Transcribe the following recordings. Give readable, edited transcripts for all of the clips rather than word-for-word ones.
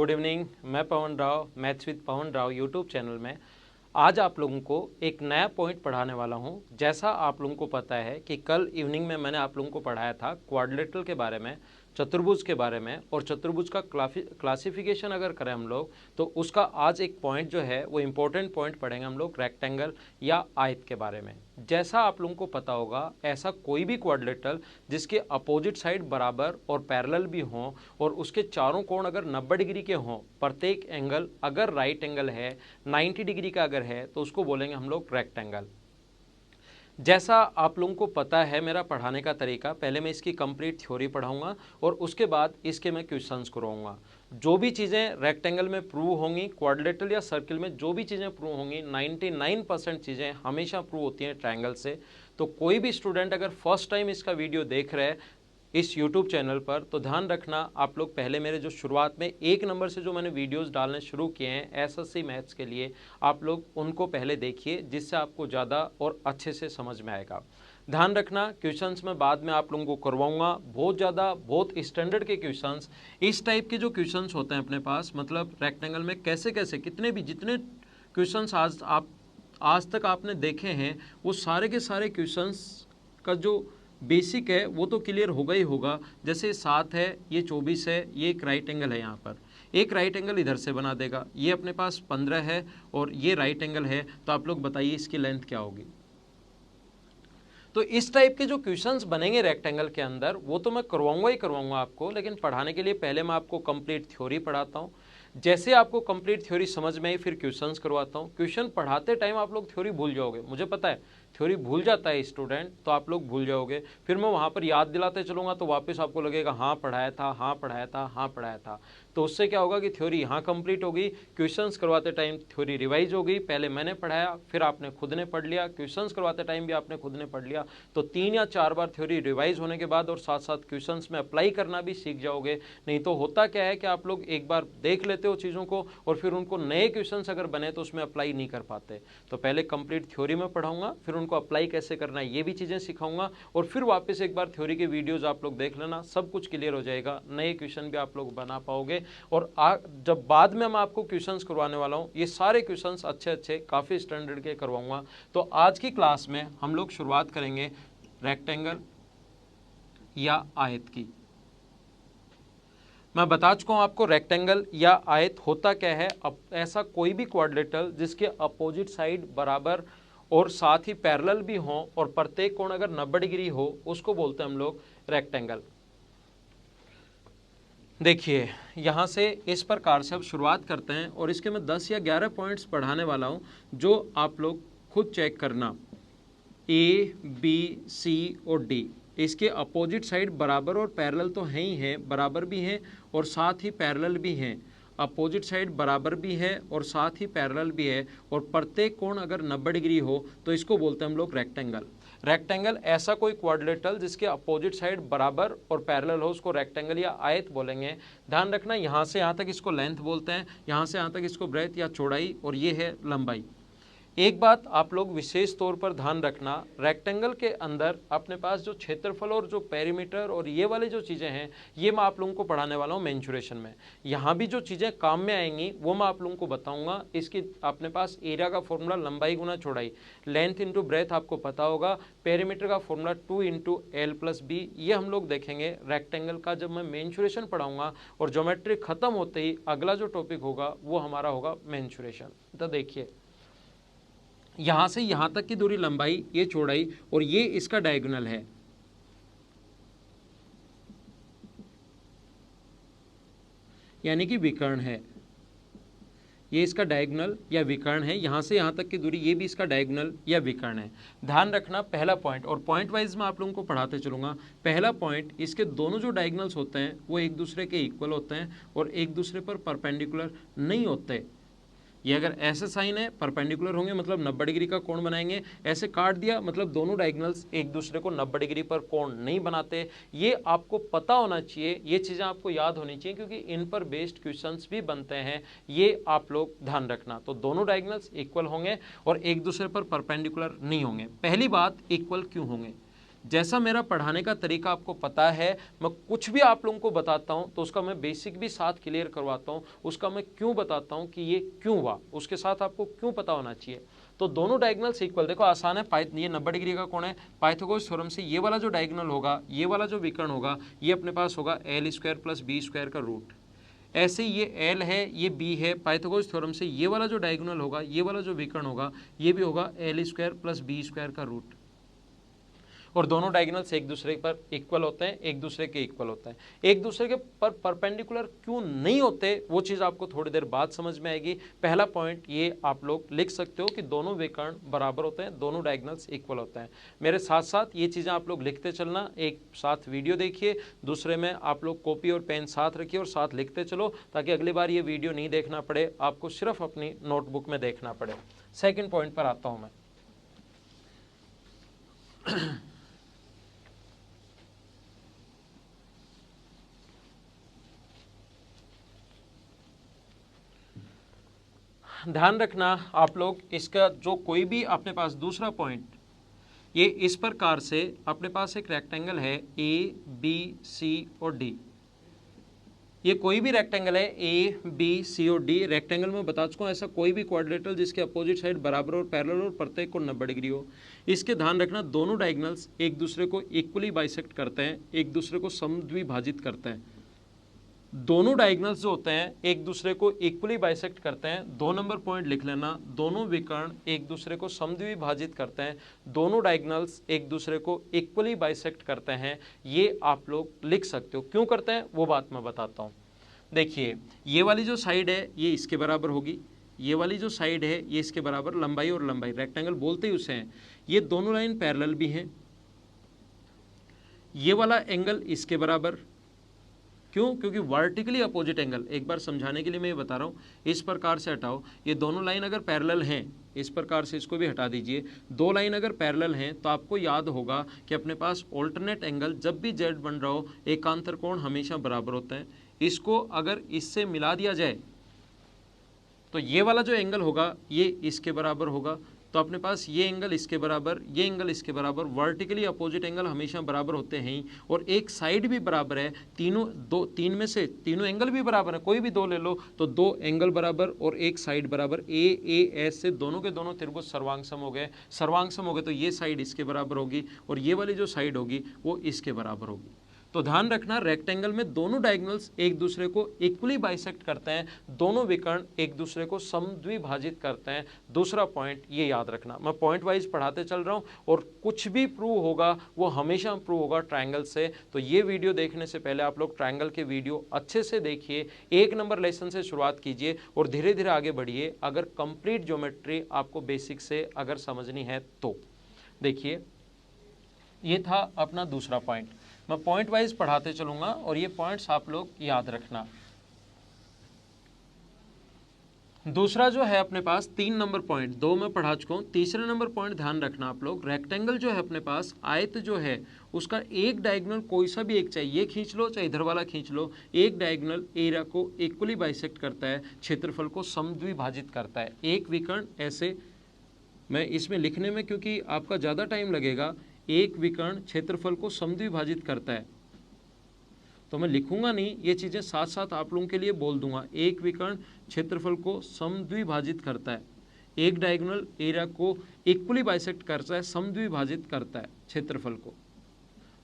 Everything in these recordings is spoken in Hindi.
Good evening. मैं Pawan Rao, maths with Pawan Rao YouTube channel में आज आप लोगों को एक नया पॉइंट पढ़ाने वाला हूं। जैसा आप लोगों को पता है कि कल इवनिंग में मैंने आप लोगों को पढ़ाया था क्वाड्रिलेटरल के बारे में, चतुर्भुज के बारे में, और चतुर्भुज का क्लासिफिकेशन अगर करें हम लोग तो उसका आज एक पॉइंट जो है वो इम्पोर्टेंट पॉइंट पढ़ेंगे हम लोग रेक्टेंगल या आयत के बारे में। जैसा आप लोगों को पता होगा, ऐसा कोई भी क्वाड्रिलेटरल जिसके अपोजिट साइड बराबर और पैरेलल भी हों और उसके चारों कोण अगर 90 डिग्री के हों, प्रत्येक एंगल अगर राइट एंगल है 90 डिग्री का अगर है तो उसको बोलेंगे हम लोग रेक्टेंगल। जैसा आप लोगों को पता है मेरा पढ़ाने का तरीका, पहले मैं इसकी कंप्लीट थ्योरी पढ़ाऊंगा और उसके बाद इसके मैं क्वेश्चंस कराऊंगा। जो भी चीज़ें रेक्टेंगल में प्रूव होंगी, क्वाड्रिलेटरल या सर्किल में जो भी चीज़ें प्रूव होंगी, 99% चीज़ें हमेशा प्रूव होती हैं ट्रायंगल से। तो कोई भी स्टूडेंट अगर फर्स्ट टाइम इसका वीडियो देख रहे हैं इस YouTube चैनल पर तो ध्यान रखना, आप लोग पहले मेरे जो शुरुआत में 1 नंबर से जो मैंने वीडियोस डालने शुरू किए हैं एसएससी मैथ्स के लिए, आप लोग उनको पहले देखिए, जिससे आपको ज़्यादा और अच्छे से समझ में आएगा। ध्यान रखना, क्वेश्चंस मैं बाद में आप लोगों को करवाऊंगा, बहुत स्टैंडर्ड के क्वेश्चंस। इस टाइप के जो क्वेश्चंस होते हैं अपने पास, मतलब रेक्टेंगल में कैसे कैसे जितने क्वेश्चंस आज तक आपने देखे हैं, वो सारे के सारे क्वेश्चंस का जो बेसिक है वो तो क्लियर होगा ही होगा। जैसे 7 है, ये 24 है, ये एक राइट एंगल है, यहाँ पर एक राइट एंगल इधर से बना देगा, ये अपने पास 15 है और ये राइट एंगल है, तो आप लोग बताइए इसकी लेंथ क्या होगी। तो इस टाइप के जो क्वेश्चंस बनेंगे रेक्टेंगल के अंदर वो तो मैं करवाऊंगा ही करवाऊंगा आपको, लेकिन पढ़ाने के लिए पहले मैं आपको कंप्लीट थ्योरी पढ़ाता हूँ। जैसे आपको कंप्लीट थ्योरी समझ में आई फिर क्वेश्चंस करवाता हूँ। क्वेश्चन पढ़ाते टाइम आप लोग थ्योरी भूल जाओगे, मुझे पता है थ्योरी भूल जाता है स्टूडेंट, तो आप लोग भूल जाओगे। फिर मैं वहाँ पर याद दिलाते चलूँगा तो वापस आपको लगेगा हाँ पढ़ाया था, हाँ पढ़ाया था, हाँ पढ़ाया था। तो उससे क्या होगा कि थ्योरी यहाँ कंप्लीट होगी, क्वेश्चंस करवाते टाइम थ्योरी रिवाइज हो गई। पहले मैंने पढ़ाया, फिर आपने खुद ने पढ़ लिया, क्वेश्चंस करवाते टाइम भी आपने खुद ने पढ़ लिया। तो 3 या 4 बार थ्योरी रिवाइज होने के बाद और साथ साथ क्वेश्चंस में अप्लाई करना भी सीख जाओगे। नहीं तो होता क्या है कि आप लोग एक बार देख लेते हो चीज़ों को और फिर उनको नए क्वेश्चंस अगर बने तो उसमें अप्लाई नहीं कर पाते। तो पहले कंप्लीट थ्योरी में पढ़ाऊंगा, फिर उनको अप्लाई कैसे करना है ये भी चीज़ें सिखाऊंगा, और फिर वापस एक बार थ्योरी के वीडियोज आप लोग देख लेना, सब कुछ क्लियर हो जाएगा, नए क्वेश्चन भी आप लोग बना पाओगे। और जब बाद में मैं आपको क्वेश्चंस करवाने वाला हूँ, ये सारे क्वेश्चंस अच्छे काफ़ी स्टैंडर्ड के करवाऊंगा। तो आज की क्लास में हम लोग शुरुआत करेंगे रेक्टेंगल या आयत की। मैं बता चुका हूँ आपको रेक्टेंगल या आयत होता क्या है। अब ऐसा कोई भी क्वाड्रिलेटरल जिसके अपोजिट साइड बराबर और साथ ही पैरेलल भी हों और प्रत्येक कोण अगर 90 डिग्री हो, उसको बोलते हैं हम लोग रेक्टेंगल। देखिए यहाँ से इस प्रकार से अब शुरुआत करते हैं और इसके मैं 10 या 11 पॉइंट्स पढ़ाने वाला हूँ, जो आप लोग खुद चेक करना। ए, बी, सी और डी इसके अपोजिट साइड बराबर और पैरेलल तो हैं ही हैं, बराबर भी हैं और साथ ही पैरेलल भी हैं। अपोजिट साइड बराबर भी है और साथ ही पैरेलल भी है और प्रत्येक कोण अगर 90 डिग्री हो तो इसको बोलते हैं हम लोग रेक्टेंगल। रेक्टेंगल ऐसा कोई क्वाड्रिलेटरल जिसके अपोजिट साइड बराबर और पैरेलल हो, उसको रेक्टेंगल या आयत बोलेंगे। ध्यान रखना, यहाँ से यहाँ तक इसको लेंथ बोलते हैं, यहाँ से यहाँ तक इसको ब्रेथ या चौड़ाई, और ये है लंबाई। एक बात आप लोग विशेष तौर पर ध्यान रखना, रेक्टेंगल के अंदर अपने पास जो क्षेत्रफल और जो पेरीमीटर और ये वाली जो चीज़ें हैं, ये मैं आप लोगों को पढ़ाने वाला हूँ मेंसुरेशन में। यहाँ भी जो चीज़ें काम में आएंगी वो मैं आप लोगों को बताऊँगा। इसकी अपने पास एरिया का फॉर्मूला लंबाई गुना चौड़ाई, लेंथ इंटू ब्रेथ आपको पता होगा, पेरीमीटर का फॉर्मूला 2 × L+B, ये हम लोग देखेंगे रेक्टेंगल का जब मैं मेंसुरेशन पढ़ाऊँगा। और ज्योमेट्री खत्म होते ही अगला जो टॉपिक होगा वो हमारा होगा मेंसुरेशन। तो देखिए यहाँ से यहाँ तक की दूरी लंबाई, ये चौड़ाई और ये इसका डायगोनल है। यानी कि विकर्ण है, ये इसका डायगोनल या विकर्ण है। यहाँ से यहाँ तक की दूरी, ये भी इसका डायगोनल या विकर्ण है। ध्यान रखना पहला पॉइंट, और पॉइंट वाइज मैं आप लोगों को पढ़ाते चलूँगा। पहला पॉइंट, इसके दोनों जो डायगोनल्स होते हैं वो एक दूसरे के इक्वल होते हैं और एक दूसरे पर परपेंडिकुलर नहीं होते। ये अगर ऐसे साइन है परपेंडिकुलर होंगे मतलब 90 डिग्री का कोण बनाएंगे, ऐसे काट दिया मतलब दोनों डायगोनल्स एक दूसरे को 90 डिग्री पर कोण नहीं बनाते। ये आपको पता होना चाहिए, ये चीज़ें आपको याद होनी चाहिए, क्योंकि इन पर बेस्ड क्वेश्चंस भी बनते हैं, ये आप लोग ध्यान रखना। तो दोनों डायगोनल्स इक्वल होंगे और एक दूसरे पर परपेंडिकुलर नहीं होंगे। पहली बात, इक्वल क्यों होंगे? जैसा मेरा पढ़ाने का तरीका आपको पता है, मैं कुछ भी आप लोगों को बताता हूं तो उसका मैं बेसिक भी साथ क्लियर करवाता हूं, उसका मैं क्यों बताता हूं कि ये क्यों हुआ, उसके साथ आपको क्यों पता होना चाहिए। तो दोनों डायगोनल्स इक्वल, देखो आसान है, ये 90 डिग्री का कोण है, पाइथागोरस थ्योरम से ये वाला जो डायगोनल होगा, ये वाला जो विकर्ण होगा, ये अपने पास होगा L square plus B square का रूट। ऐसे ये एल है, ये बी है, पाइथागोरस थ्योरम से ये वाला जो डायगोनल होगा, ये वाला जो विकर्ण होगा, ये भी होगा L square plus B square का रूट। और दोनों डायगोनल्स एक दूसरे पर इक्वल होते हैं, एक दूसरे के इक्वल होते हैं। एक दूसरे के पर परपेंडिकुलर क्यों नहीं होते वो चीज़ आपको थोड़ी देर बाद समझ में आएगी। पहला पॉइंट ये आप लोग लिख सकते हो कि दोनों विकर्ण बराबर होते हैं, दोनों डायगोनल्स इक्वल होते हैं। मेरे साथ साथ ये चीज़ें आप लोग लिखते चलना, एक साथ वीडियो देखिए, दूसरे में आप लोग कॉपी और पेन साथ रखिए और साथ लिखते चलो, ताकि अगली बार ये वीडियो नहीं देखना पड़े, आपको सिर्फ अपनी नोटबुक में देखना पड़े। सेकेंड पॉइंट पर आता हूँ मैं। ध्यान रखना आप लोग, इसका जो कोई भी अपने पास दूसरा पॉइंट, ये इस प्रकार से अपने पास एक रेक्टेंगल है ए बी सी और डी। ये कोई भी रेक्टेंगल है ए बी सी और डी, रेक्टेंगल में बता चुका हूँ, ऐसा कोई भी क्वाड्रिलेटरल जिसके अपोजिट साइड बराबर और पैरेलल और प्रत्येक को 90 डिग्री हो। इसके ध्यान रखना दोनों डायगोनल्स एक दूसरे को इक्वली बाइसेक्ट करते हैं, एक दूसरे को समद्विभाजित करते हैं। दोनों डायगोनल्स जो होते हैं एक दूसरे को इक्वली बाइसेक्ट करते हैं। 2 नंबर पॉइंट लिख लेना, दोनों विकर्ण एक दूसरे को समद्विभाजित करते हैं, दोनों डायगोनल्स एक दूसरे को इक्वली बाइसेक्ट करते हैं। ये आप लोग लिख सकते हो, क्यों करते हैं वो बात मैं बताता हूँ। देखिए, ये वाली जो साइड है ये इसके बराबर होगी, ये वाली जो साइड है ये इसके बराबर, लंबाई और लंबाई, रेक्टेंगल बोलते ही उसे हैं। ये दोनों लाइन पैरेलल भी हैं। ये वाला एंगल इसके बराबर, क्यों? क्योंकि वर्टिकली अपोजिट एंगल, एक बार समझाने के लिए मैं ये बता रहा हूँ, इस प्रकार से हटाओ, ये दोनों लाइन अगर पैरेलल हैं, इस प्रकार से इसको भी हटा दीजिए, दो लाइन अगर पैरेलल हैं तो आपको याद होगा कि अपने पास ऑल्टरनेट एंगल जब भी जेड बन रहा हो, एकांतर कोण हमेशा बराबर होता है। इसको अगर इससे मिला दिया जाए तो ये वाला जो एंगल होगा ये इसके बराबर होगा, तो अपने पास ये एंगल इसके बराबर, ये एंगल इसके बराबर, वर्टिकली अपोजिट एंगल हमेशा बराबर होते हैं ही, और एक साइड भी बराबर है, तीन में से तीनों एंगल भी बराबर है, कोई भी दो ले लो तो दो एंगल बराबर और एक साइड बराबर, ए एस से दोनों के दोनों त्रिभुज सर्वांगसम हो गए। सर्वांगसम हो गए तो ये साइड इसके बराबर होगी और ये वाली जो साइड होगी वो इसके बराबर होगी। तो ध्यान रखना, रेक्टेंगल में दोनों डायगोनल्स एक दूसरे को इक्वली बाइसेक्ट करते हैं, दोनों विकर्ण एक दूसरे को समद्विभाजित करते हैं। दूसरा पॉइंट ये याद रखना, मैं पॉइंट वाइज पढ़ाते चल रहा हूं, और कुछ भी प्रूव होगा वो हमेशा प्रूव होगा ट्रायंगल से। तो ये वीडियो देखने से पहले आप लोग ट्रायंगल के वीडियो अच्छे से देखिए, 1 नंबर लेसन से शुरुआत कीजिए और धीरे धीरे आगे बढ़िए, अगर कंप्लीट ज्योमेट्री आपको बेसिक से अगर समझनी है तो। देखिए, ये था अपना दूसरा पॉइंट, मैं पॉइंट वाइज पढ़ाते चलूंगा और ये पॉइंट्स आप लोग याद रखना। दूसरा जो है अपने पास 3 नंबर पॉइंट, 2 में पढ़ा चुका हूँ, तीसरे नंबर पॉइंट ध्यान रखना आप लोग, रेक्टेंगल जो है अपने पास, आयत जो है उसका एक डायगोनल कोई सा भी एक, चाहे ये खींच लो चाहे इधर वाला खींच लो, एक डायगोनल एरिया को इक्वली बाइसेक्ट करता है, क्षेत्रफल को समद्विभाजित करता है। एक विकर्ण ऐसे, मैं इसमें लिखने में क्योंकि आपका ज़्यादा टाइम लगेगा, एक विकर्ण क्षेत्रफल को समद्विभाजित करता है, तो मैं लिखूंगा नहीं, ये चीज़ें साथ साथ आप लोगों के लिए बोल दूंगा। एक विकर्ण क्षेत्रफल को समद्विभाजित करता है, एक डायगोनल एरिया को इक्वली बाइसेक्ट करता है, समद्विभाजित करता है क्षेत्रफल को।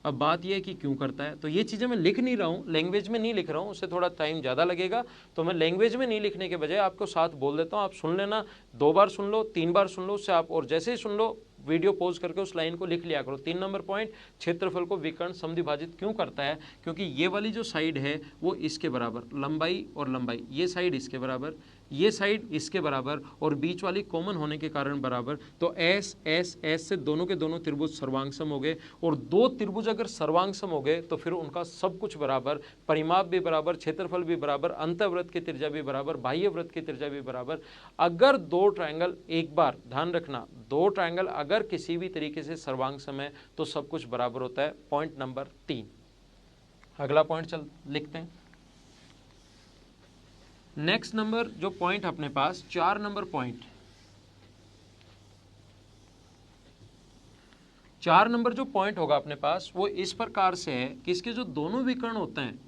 अब बात यह है कि क्यों करता है, तो ये चीज़ें मैं लिख नहीं रहा हूँ, लैंग्वेज में नहीं लिख रहा हूँ, उससे थोड़ा टाइम ज़्यादा लगेगा, तो मैं लैंग्वेज में नहीं लिखने के बजाय आपको साथ बोल देता हूँ, आप सुन लेना, 2 बार सुन लो, 3 बार सुन लो, उससे आप, और जैसे ही सुन लो वीडियो पॉज करके उस लाइन को लिख लिया करो। 3 नंबर पॉइंट, क्षेत्रफल को विकर्ण समद्विभाजित क्यों करता है, क्योंकि ये वाली जो साइड है वो इसके बराबर, लंबाई और लंबाई, ये साइड इसके बराबर, ये साइड इसके बराबर, और बीच वाली कॉमन होने के कारण बराबर, तो एस एस एस से दोनों के दोनों त्रिभुज सर्वांगसम हो गए, और दो त्रिभुज अगर सर्वांगसम हो गए तो फिर उनका सब कुछ बराबर, परिमाप भी बराबर, क्षेत्रफल भी बराबर, अंतःवृत्त की त्रिज्या भी बराबर, बाह्य वृत्त की त्रिज्या भी बराबर। अगर दो ट्रायंगल, एक बार ध्यान रखना, दो ट्रायंगल अगर किसी भी तरीके से सर्वांगसम है तो सब कुछ बराबर होता है। पॉइंट नंबर 3, अगला पॉइंट चल लिखते हैं। नेक्स्ट नंबर जो पॉइंट अपने पास 4 नंबर पॉइंट, 4 नंबर जो पॉइंट होगा अपने पास वो इस प्रकार से है कि इसके जो दोनों विकर्ण होते हैं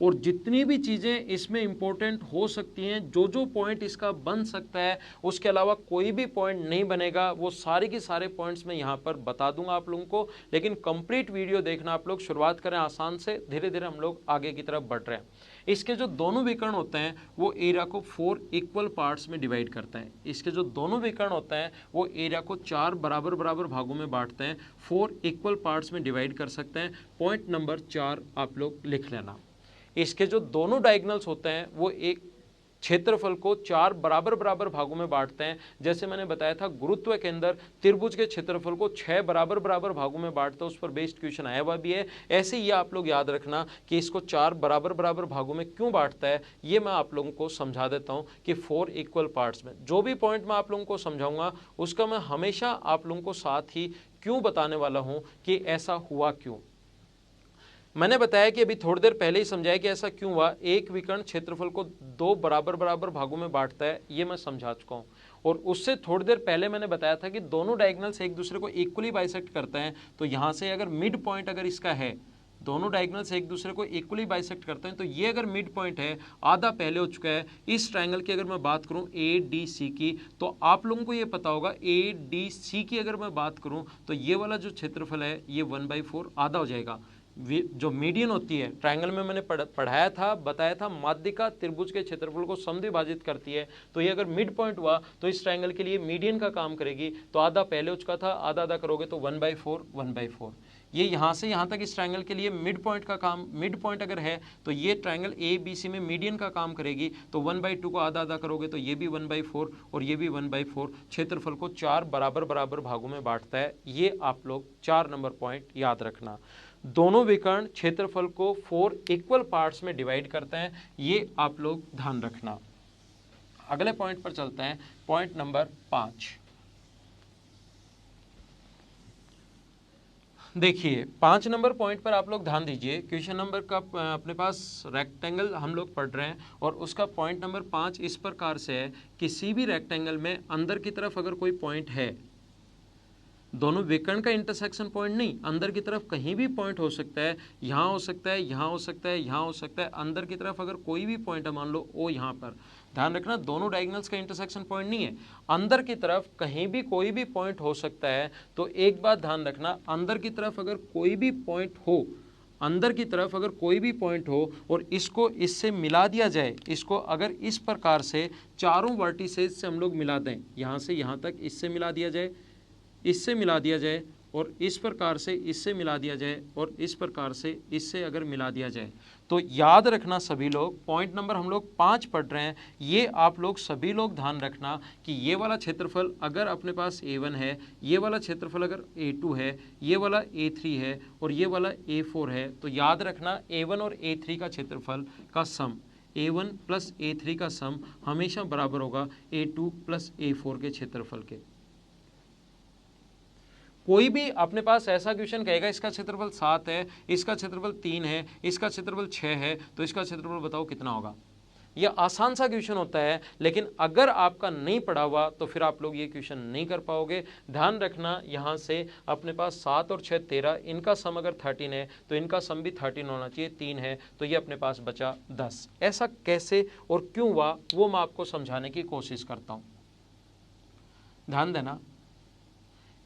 और जितनी भी चीज़ें इसमें इंपॉर्टेंट हो सकती हैं, जो जो पॉइंट इसका बन सकता है, उसके अलावा कोई भी पॉइंट नहीं बनेगा, वो सारे के सारे पॉइंट्स मैं यहाँ पर बता दूंगा आप लोगों को। लेकिन कंप्लीट वीडियो देखना आप लोग, शुरुआत करें आसान से, धीरे धीरे हम लोग आगे की तरफ बढ़ रहे हैं। इसके जो दोनों विकर्ण होते हैं वो एरिया को 4 इक्वल पार्ट्स में डिवाइड करते हैं। इसके जो दोनों विकर्ण होते हैं वो एरिया को 4 बराबर बराबर भागों में बांटते हैं, 4 इक्वल पार्ट्स में डिवाइड कर सकते हैं। पॉइंट नंबर 4 आप लोग लिख लेना। इसके जो दोनों डायगोनल्स होते हैं वो एक क्षेत्रफल को 4 बराबर बराबर भागों में बांटते हैं। जैसे मैंने बताया था गुरुत्व के अंदर त्रिभुज के क्षेत्रफल को 6 बराबर बराबर भागों में बांटते हैं, उस पर बेस्ड क्वेश्चन आया हुआ भी है। ऐसे ही आप लोग याद रखना कि इसको 4 बराबर बराबर भागों में क्यों बांटता है, ये मैं आप लोगों को समझा देता हूँ कि 4 इक्वल पार्ट्स में। जो भी पॉइंट मैं आप लोगों को समझाऊंगा उसका मैं हमेशा आप लोगों को साथ ही क्यों बताने वाला हूँ कि ऐसा हुआ क्यों। मैंने बताया कि अभी थोड़ी देर पहले ही समझाया कि ऐसा क्यों हुआ। एक विकर्ण क्षेत्रफल को 2 बराबर बराबर भागों में बांटता है, ये मैं समझा चुका हूँ। और उससे थोड़ी देर पहले मैंने बताया था कि दोनों डायगोनल्स एक दूसरे को इक्वली बाइसेक्ट करते हैं। तो यहाँ से अगर मिड पॉइंट अगर इसका है, दोनों डायगोनल्स एक दूसरे को इक्वली बाइसेक्ट करते हैं, तो ये अगर मिड पॉइंट है, आधा पहले हो चुका है। इस ट्रायंगल की अगर मैं बात करूं ADC की, तो आप लोगों को ये पता होगा ADC की अगर मैं बात करूं तो ये वाला जो क्षेत्रफल है ये 1/4 आधा हो जाएगा। जो मीडियन होती है ट्रायंगल में मैंने पढ़ाया था, बताया था, माध्यिका त्रिभुज के क्षेत्रफल को समद्विभाजित करती है। तो ये अगर मिड पॉइंट हुआ तो इस ट्रायंगल के लिए मीडियन का काम करेगी। तो आधा पहले हो चुका था, आधा आधा करोगे तो 1/4 1/4। ये यहाँ से यहाँ तक इस ट्रायंगल के लिए मिड पॉइंट का काम, मिड पॉइंट अगर है तो ये ट्रायंगल ABC में मीडियन का काम करेगी। तो 1/2 को आधा आधा करोगे तो ये भी 1/4 और ये भी 1/4। क्षेत्रफल को 4 बराबर बराबर भागों में बांटता है। ये आप लोग 4 नंबर पॉइंट याद रखना। दोनों विकर्ण क्षेत्रफल को 4 इक्वल पार्ट्स में डिवाइड करते हैं, ये आप लोग ध्यान रखना। अगले पॉइंट पर चलते हैं, पॉइंट नंबर 5। देखिए 5 नंबर पॉइंट पर आप लोग ध्यान दीजिए। क्वेश्चन नंबर का अपने पास रेक्टेंगल हम लोग पढ़ रहे हैं और उसका पॉइंट नंबर 5 इस प्रकार से है, किसी भी रेक्टेंगल में अंदर की तरफ अगर कोई पॉइंट है, दोनों विकर्ण का इंटरसेक्शन पॉइंट नहीं, अंदर की तरफ कहीं भी पॉइंट हो सकता है, यहाँ हो सकता है, यहाँ हो सकता है, यहाँ हो सकता है। अंदर की तरफ अगर कोई भी पॉइंट है, मान लो ओ, यहाँ पर ध्यान रखना दोनों डायगोनल्स का इंटरसेक्शन पॉइंट नहीं है, अंदर की तरफ कहीं भी कोई भी पॉइंट हो सकता है। तो एक बात ध्यान रखना, अंदर की तरफ अगर कोई भी पॉइंट हो, अंदर की तरफ अगर कोई भी पॉइंट हो और इसको इससे मिला दिया जाए, इसको अगर इस प्रकार से चारों वर्टिसेस से हम लोग मिला दें, यहाँ से यहाँ तक इससे मिला दिया जाए, इससे मिला दिया जाए और इस प्रकार से इससे मिला दिया जाए और इस प्रकार से इससे अगर मिला दिया जाए, तो याद रखना सभी लोग, पॉइंट नंबर हम लोग 5 पढ़ रहे हैं, ये आप लोग सभी लोग ध्यान रखना कि ये वाला क्षेत्रफल अगर अपने पास A1 है, ये वाला क्षेत्रफल अगर A2 है, ये वाला A3 है और ये वाला A4 है, तो याद रखना A1 और A3 का क्षेत्रफल का सम, A1 प्लस A3 का सम हमेशा बराबर होगा A2 प्लस A4 के क्षेत्रफल के। कोई भी अपने पास ऐसा क्वेश्चन कहेगा इसका क्षेत्रफल 7 है, इसका क्षेत्रफल 3 है, इसका क्षेत्रफल 6 है, तो इसका क्षेत्रफल बताओ कितना होगा। यह आसान सा क्वेश्चन होता है, लेकिन अगर आपका नहीं पढ़ा हुआ तो फिर आप लोग ये क्वेश्चन नहीं कर पाओगे। ध्यान रखना, यहाँ से अपने पास 7 और 6 13, इनका सम अगर 13 है तो इनका सम भी 13 होना चाहिए, 3 है तो ये अपने पास बचा 10। ऐसा कैसे और क्यों हुआ वो मैं आपको समझाने की कोशिश करता हूँ, ध्यान देना।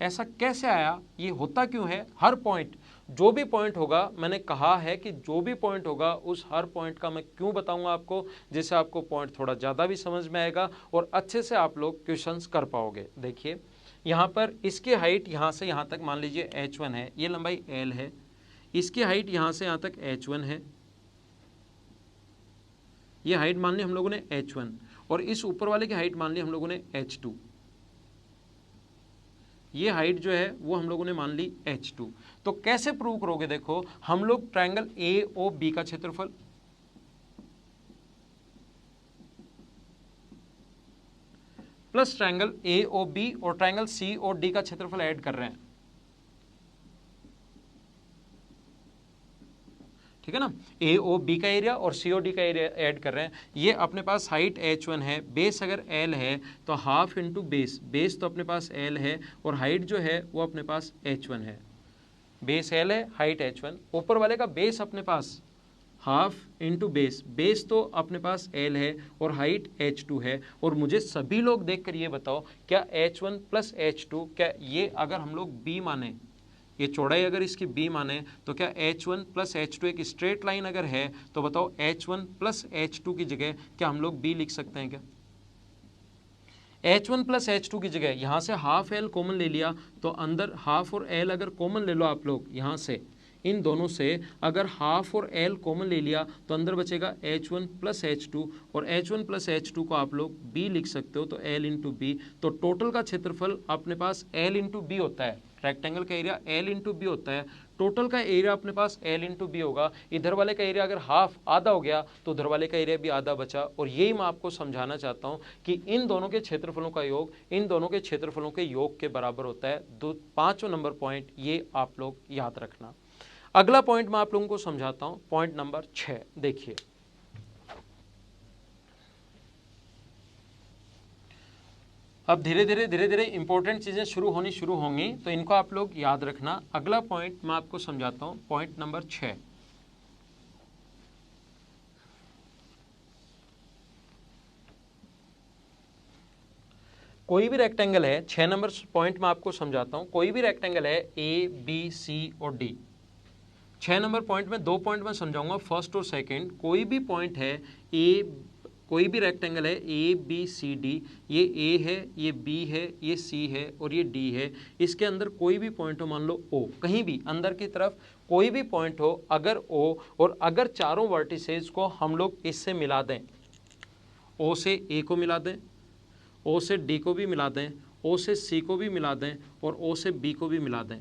ऐसा कैसे आया, ये होता क्यों है। हर पॉइंट, जो भी पॉइंट होगा, मैंने कहा है कि जो भी पॉइंट होगा उस हर पॉइंट का मैं क्यों बताऊंगा आपको, जिससे आपको पॉइंट थोड़ा ज़्यादा भी समझ में आएगा और अच्छे से आप लोग क्वेश्चंस कर पाओगे। देखिए यहाँ पर इसकी हाइट यहाँ से यहाँ तक मान लीजिए H1 है, ये लंबाई L है, इसकी हाइट यहाँ से यहाँ तक H1 है, ये हाइट मान ली हम लोगों ने H1 और इस ऊपर वाले की हाइट मान ली हम लोगों ने H2, ये हाइट जो है वो हम लोगों ने मान ली H2। तो कैसे प्रूव करोगे, देखो हम लोग ट्रायंगल AOB का क्षेत्रफल प्लस ट्रायंगल AOB और ट्रायंगल COD का क्षेत्रफल ऐड कर रहे हैं, ठीक है ना, ए ओ बी का एरिया और सी ओ डी का एरिया ऐड कर रहे हैं। ये अपने पास हाइट h1 है, बेस अगर l है तो हाफ इंटू बेस, बेस तो अपने पास l है और हाइट जो है वो अपने पास h1 है। बेस l है, हाइट h1, ऊपर वाले का बेस अपने पास हाफ इंटू बेस, बेस तो अपने पास l है और हाइट h2 है। और मुझे सभी लोग देखकर ये बताओ क्या h1 प्लस h2, क्या ये अगर हम लोग b माने, ये चौड़ाई अगर इसकी b माने तो क्या h1 प्लस h2 एक स्ट्रेट लाइन अगर है तो बताओ h1 प्लस h2 की जगह क्या हम लोग b लिख सकते हैं क्या? h1 प्लस h2 की जगह यहाँ से हाफ l कॉमन ले लिया तो अंदर हाफ और l अगर कॉमन ले लो आप लोग, यहाँ से इन दोनों से अगर हाफ और l कॉमन ले लिया तो अंदर बचेगा h1 प्लस h2 और h1 प्लस h2 को आप लोग b लिख सकते हो तो l इंटू बी। तो टोटल का क्षेत्रफल अपने पास l इंटू बी होता है, रेक्टेंगल का एरिया l इंटू बी होता है, टोटल का एरिया अपने पास l इंटू बी होगा। इधर वाले का एरिया अगर हाफ आधा हो गया तो उधर वाले का एरिया भी आधा बचा। और यही मैं आपको समझाना चाहता हूं कि इन दोनों के क्षेत्रफलों का योग इन दोनों के क्षेत्रफलों के योग के बराबर होता है। 5वां नंबर पॉइंट ये आप लोग याद रखना। अगला पॉइंट मैं आप लोगों को समझाता हूं, पॉइंट नंबर 6 देखिए। अब धीरे धीरे इंपॉर्टेंट चीजें शुरू होंगी तो इनको आप लोग याद रखना। अगला पॉइंट मैं आपको समझाता हूं, पॉइंट नंबर 6। कोई भी रेक्टेंगल है, 6 नंबर पॉइंट मैं आपको समझाता हूं। कोई भी रेक्टेंगल है ए बी सी और डी, 6 नंबर पॉइंट में 2 पॉइंट में समझाऊंगा, फर्स्ट और सेकंड। कोई भी पॉइंट है ए, कोई भी रेक्टेंगल है ए बी सी डी, ये ए है, ये बी है, ये सी है और ये डी है। इसके अंदर कोई भी पॉइंट हो, मान लो ओ, कहीं भी अंदर की तरफ कोई भी पॉइंट हो, अगर ओ और अगर चारों वर्टिसेस को हम लोग इससे मिला दें, ओ से ए को मिला दें, ओ से डी को भी मिला दें, ओ से सी को भी मिला दें और ओ से बी को भी मिला दें।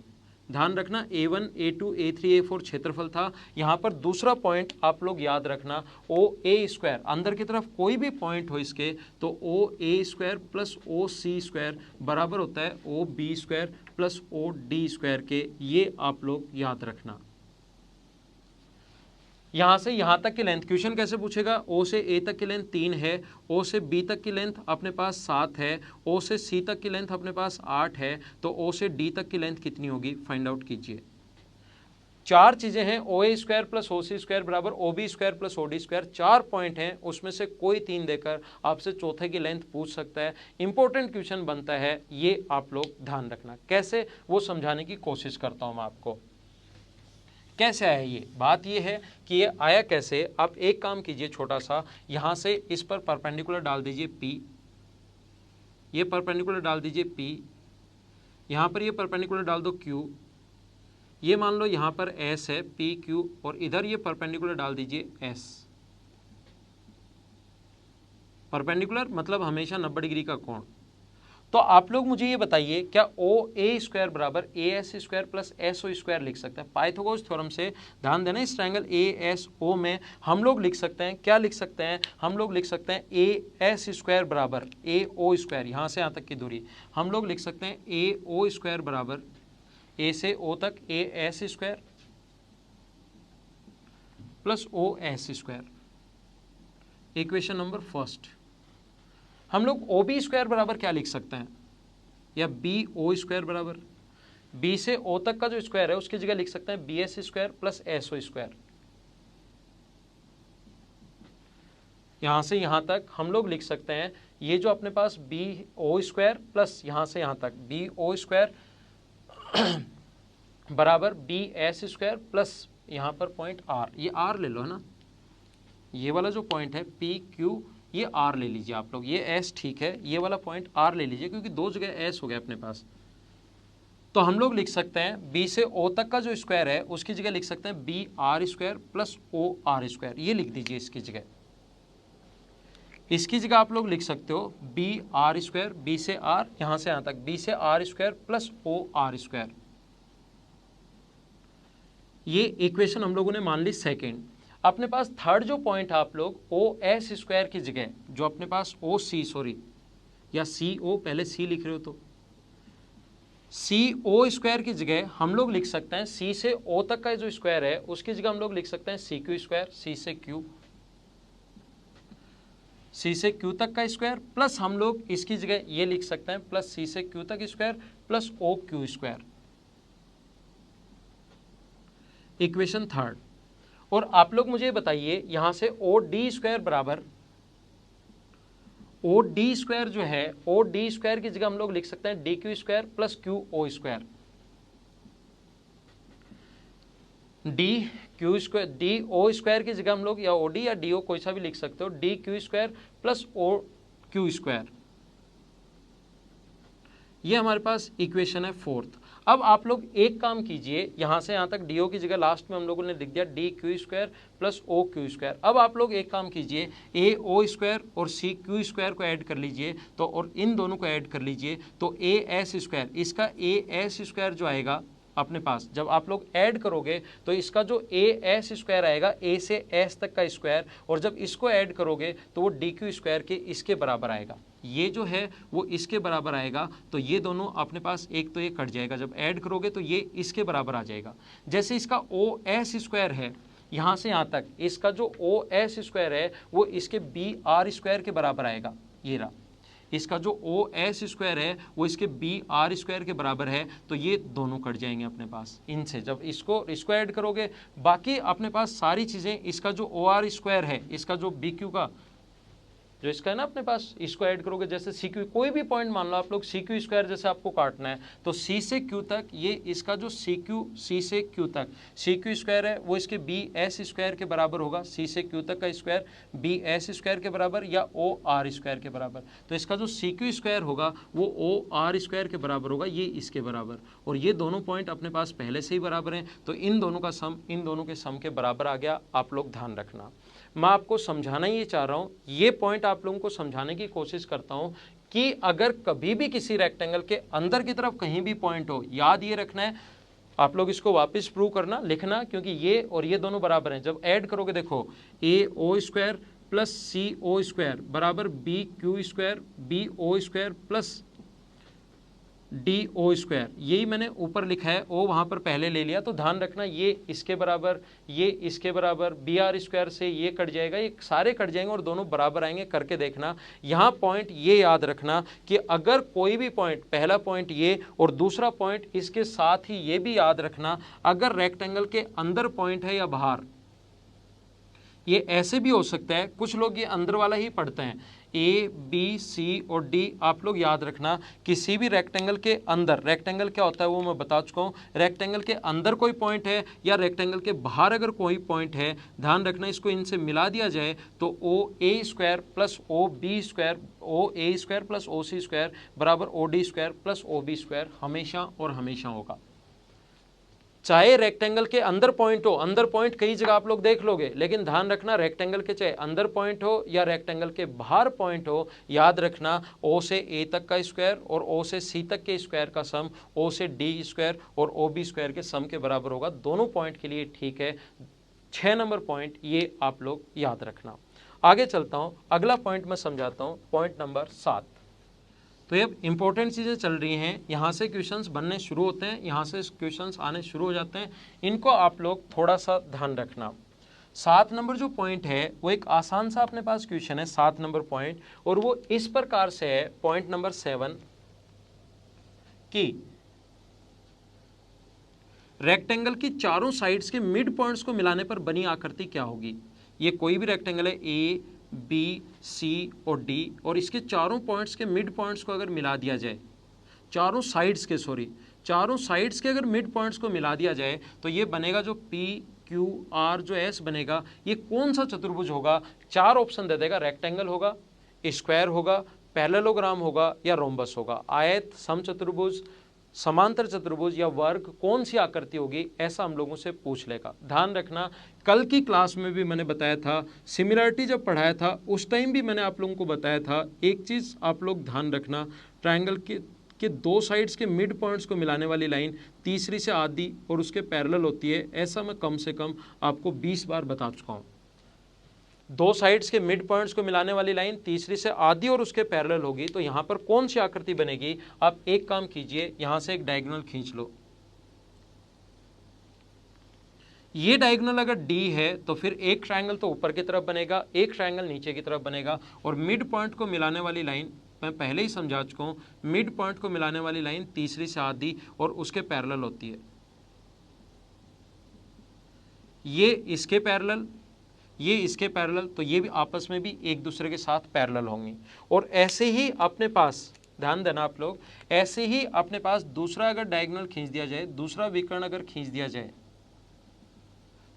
ध्यान रखना A1, A2, A3, A4 क्षेत्रफल था। यहाँ पर दूसरा पॉइंट आप लोग याद रखना, ओ ए स्क्वायर, अंदर की तरफ कोई भी पॉइंट हो इसके तो O A square plus O C square बराबर होता है O B square plus O D square के। ये आप लोग याद रखना। यहाँ से यहाँ तक की लेंथ, क्वेश्चन कैसे पूछेगा, ओ से ए तक की लेंथ 3 है, ओ से बी तक की लेंथ अपने पास 7 है, ओ से सी तक की लेंथ अपने पास 8 है, तो ओ से डी तक की लेंथ कितनी होगी फाइंड आउट कीजिए। 4 चीजें हैं, O A square plus O C square बराबर O B square plus O D square. 4 point हैं, उसमें से कोई 3 देकर आपसे चौथे की लेंथ पूछ सकता है। इंपॉर्टेंट क्वेश्चन बनता है, ये आप लोग ध्यान रखना। कैसे वो समझाने की कोशिश करता हूं मैं आपको। कैसे आया ये, बात ये है कि ये आया कैसे। आप एक काम कीजिए छोटा सा, यहाँ से इस पर परपेंडिकुलर डाल दीजिए P, ये परपेंडिकुलर डाल दीजिए P, यहाँ पर ये परपेंडिकुलर डाल दो Q, ये मान लो यहाँ पर S है P Q और इधर ये परपेंडिकुलर डाल दीजिए S। परपेंडिकुलर मतलब हमेशा 90 डिग्री का कोण। तो आप लोग मुझे ये बताइए क्या ओ ए स्क्वायर बराबर A S square plus S O square लिख सकते हैं? पाइथागोरस थ्योरम से ध्यान देना, इस ट्रायंगल ए एस ओ में हम लोग लिख सकते हैं, क्या लिख सकते हैं, हम लोग लिख सकते हैं ए एस स्क्वायर बराबर ए ओ स्क्वायर, यहाँ से यहाँ तक की दूरी हम लोग लिख सकते हैं ए ओ स्क्वायर बराबर ए से ओ तक A S square plus O S square. Equation number first. हम लोग ओ बी स्क्वायर बराबर क्या लिख सकते हैं, या बी ओ स्क्वायर बराबर बी से ओ तक का जो स्क्वायर है उसकी जगह लिख सकते हैं B S square plus S O square. यहां से यहां तक हम लोग लिख सकते हैं ये जो अपने पास बी ओ स्क्वायर प्लस यहां से यहां तक बी ओ स्क्वायर बराबर बी एस स्क्वायर प्लस यहां पर पॉइंट आर, ये आर ले लो है ना, ये वाला जो पॉइंट है पी क्यू ये आर ले लीजिए आप लोग, ये एस ठीक है, ये वाला पॉइंट आर ले लीजिए क्योंकि दो जगह एस हो गया अपने पास। तो हम लोग लिख सकते हैं बी से ओ तक का जो स्क्वायर है उसकी जगह लिख सकते हैं B R square plus O R square, ये लिख दीजिए इसकी जगह। इसकी जगह आप लोग लिख सकते हो बी आर स्क्वायर, बी से आर यहां से यहां तक बी से R square plus O R square. ये इक्वेशन हम लोगों ने मान ली सेकेंड। अपने पास थर्ड जो पॉइंट है आप लोग ओ एस स्क्वायर की जगह जो अपने पास ओ सी, सॉरी या सी ओ, पहले सी लिख रहे हो तो सी ओ स्क्वायर की जगह हम लोग लिख सकते हैं सी से ओ तक का जो स्क्वायर है उसकी जगह हम लोग लिख सकते हैं सी क्यू स्क्वायर, सी से क्यू तक का स्क्वायर प्लस हम लोग इसकी जगह ये लिख सकते हैं प्लस सी से क्यू तक square plus O Q square, equation third. और आप लोग मुझे बताइए यहां से ओ डी स्क्वायर बराबर ओ डी स्क्वायर जो है, ओ डी स्क्वायर की जगह हम लोग लिख सकते हैं D Q square plus Q O square, D Q square D O square की जगह हम लोग या ओ डी या डी ओ कोई सा भी लिख सकते हो, D Q square plus O Q square. ये हमारे पास इक्वेशन है फोर्थ। अब आप लोग एक काम कीजिए, यहां से यहां तक डी ओ की जगह लास्ट में हम लोगों ने लिख दिया D Q square plus O Q square. अब आप लोग एक काम कीजिए, ए ओ स्क्वायर और सी क्यू स्क्वायर को ऐड कर लीजिए तो, और इन दोनों को ऐड कर लीजिए तो ए एस स्क्वायर, इसका ए एस स्क्वायर जो आएगा अपने पास जब आप लोग ऐड करोगे तो इसका जो ए एस स्क्वायर आएगा ए से एस तक का स्क्वायर, और जब इसको ऐड करोगे तो वो डी क्यू स्क्वायर के इसके बराबर आएगा, ये जो है वो इसके बराबर आएगा। तो ये दोनों अपने पास एक तो ये कट जाएगा, जब ऐड करोगे तो ये इसके बराबर आ जाएगा। जैसे इसका ओ एस स्क्वायर है यहाँ से यहाँ तक, इसका जो ओ एस स्क्वायर है वो इसके बी आर स्क्वायर के बराबर आएगा। ये रहा, इसका जो ओ एस स्क्वायर है वो इसके बी आर स्क्वायर के बराबर है। तो ये दोनों कट जाएंगे अपने पास इनसे, जब इसको ऐड करोगे बाकी अपने पास सारी चीज़ें, इसका जो ओ आर स्क्वायर है, इसका जो बी क्यू का जो इसका है ना अपने पास, इसको ऐड करोगे जैसे सी क्यू, कोई भी पॉइंट मान लो आप लोग सी क्यू स्क्वायर जैसे आपको काटना है तो सी से क्यू तक, ये इसका जो सी से क्यू तक सी क्यू स्क्वायर है वो इसके बी एस स्क्वायर के बराबर होगा, सी से क्यू तक का स्क्वायर बी एस स्क्वायर के बराबर या ओ आर स्क्वायर के बराबर। तो इसका जो सी क्यू स्क्वायर होगा वो ओ आर स्क्वायर के बराबर होगा, ये इसके बराबर, और ये दोनों पॉइंट अपने पास पहले से ही बराबर हैं तो इन दोनों का सम इन दोनों के सम के बराबर आ गया। आप लोग ध्यान रखना, मैं आपको समझाना ये चाह रहा हूँ, ये पॉइंट आप लोगों को समझाने की कोशिश करता हूँ कि अगर कभी भी किसी रेक्टेंगल के अंदर की तरफ कहीं भी पॉइंट हो, याद ये रखना है, आप लोग इसको वापस प्रूव करना, लिखना, क्योंकि ये और ये दोनों बराबर हैं। जब ऐड करोगे देखो A O square plus C O square बराबर B Q square B O square plus D O square, यही मैंने ऊपर लिखा है, ओ वहाँ पर पहले ले लिया। तो ध्यान रखना ये इसके बराबर, ये इसके बराबर, बी आर स्क्वायर से ये कट जाएगा, ये सारे कट जाएंगे और दोनों बराबर आएंगे, करके देखना। यहाँ पॉइंट ये याद रखना कि अगर कोई भी पॉइंट, पहला पॉइंट ये और दूसरा पॉइंट इसके साथ ही ये भी याद रखना, अगर रेक्टेंगल के अंदर पॉइंट है या बाहर, ये ऐसे भी हो सकता है, कुछ लोग ये अंदर वाला ही पढ़ते हैं, ए बी सी और डी। आप लोग याद रखना किसी भी रेक्टेंगल के अंदर, रेक्टेंगल क्या होता है वो मैं बता चुका हूँ, रेक्टेंगल के अंदर कोई पॉइंट है या रेक्टेंगल के बाहर अगर कोई पॉइंट है, ध्यान रखना इसको इनसे मिला दिया जाए तो O A square plus O B square, O A square plus O C square बराबर O D square plus O B square हमेशा और हमेशा होगा। चाहे रेक्टेंगल के अंदर पॉइंट हो, अंदर पॉइंट कई जगह आप लोग देख लोगे, लेकिन ध्यान रखना रेक्टेंगल के चाहे अंदर पॉइंट हो या रेक्टेंगल के बाहर पॉइंट हो, याद रखना ओ से ए तक का स्क्वायर और ओ से सी तक के स्क्वायर का सम ओ से डी स्क्वायर और ओ बी स्क्वायर के सम के बराबर होगा। दोनों पॉइंट के लिए ठीक है। 6 नंबर पॉइंट ये आप लोग याद रखना। आगे चलता हूँ, अगला पॉइंट मैं समझाता हूँ, पॉइंट नंबर 7। तो ये इंपॉर्टेंट चीज़ें चल रही हैं, यहाँ से क्वेश्चंस बनने शुरू होते हैं, यहाँ से क्वेश्चंस आने शुरू हो जाते हैं, इनको आप लोग थोड़ा सा ध्यान रखना। 7 नंबर जो पॉइंट है वो एक आसान सा अपने पास क्वेश्चन है, 7 नंबर पॉइंट, और वो इस प्रकार से है, पॉइंट नंबर 7 कि रेक्टेंगल की चारों साइड्स के मिड पॉइंट्स को मिलाने पर बनी आकृति क्या होगी। ये कोई भी रेक्टेंगल है, ए बी सी और डी, और इसके चारों पॉइंट्स के मिड पॉइंट्स को अगर मिला दिया जाए, चारों साइड्स के अगर मिड पॉइंट्स को मिला दिया जाए तो ये बनेगा जो पी क्यू आर जो एस बनेगा, ये कौन सा चतुर्भुज होगा। 4 ऑप्शन दे देगा, रेक्टेंगल होगा, स्क्वायर होगा, पैरेललोग्राम होगा या रोम्बस होगा। आयत, समचतुर्भुज, समांतर चतुर्भुज या वर्ग, कौन सी आकृति होगी, ऐसा हम लोगों से पूछ लेगा। ध्यान रखना, कल की क्लास में भी मैंने बताया था, सिमिलरिटी जब पढ़ाया था उस टाइम भी मैंने आप लोगों को बताया था, एक चीज़ आप लोग ध्यान रखना, ट्रायंगल के 2 साइड्स के मिड पॉइंट्स को मिलाने वाली लाइन तीसरी से आधी और उसके पैरेलल होती है, ऐसा मैं कम से कम आपको 20 बार बता चुका हूँ। दो साइड्स के मिड पॉइंट्स को मिलाने वाली लाइन तीसरी से आधी और उसके पैरेलल होगी, तो यहां पर कौन सी आकृति बनेगी? आप एक काम कीजिए, यहां से एक डायगोनल खींच लो। ये डायगोनल अगर डी है तो फिर एक ट्रायंगल तो ऊपर की तरफ बनेगा, एक ट्रायंगल नीचे की तरफ बनेगा, और मिड पॉइंट को मिलाने वाली लाइन मैं पहले ही समझा चुका हूं, मिड पॉइंट को मिलाने वाली लाइन तीसरी से आधी और उसके पैरेलल होती है। ये इसके पैरेलल, ये इसके पैरेलल, तो ये भी आपस में भी एक दूसरे के साथ पैरेलल होंगी। और ऐसे ही अपने पास, ध्यान देना आप लोग, ऐसे ही अपने पास दूसरा अगर डायगोनल खींच दिया जाए, दूसरा विकर्ण अगर खींच दिया जाए,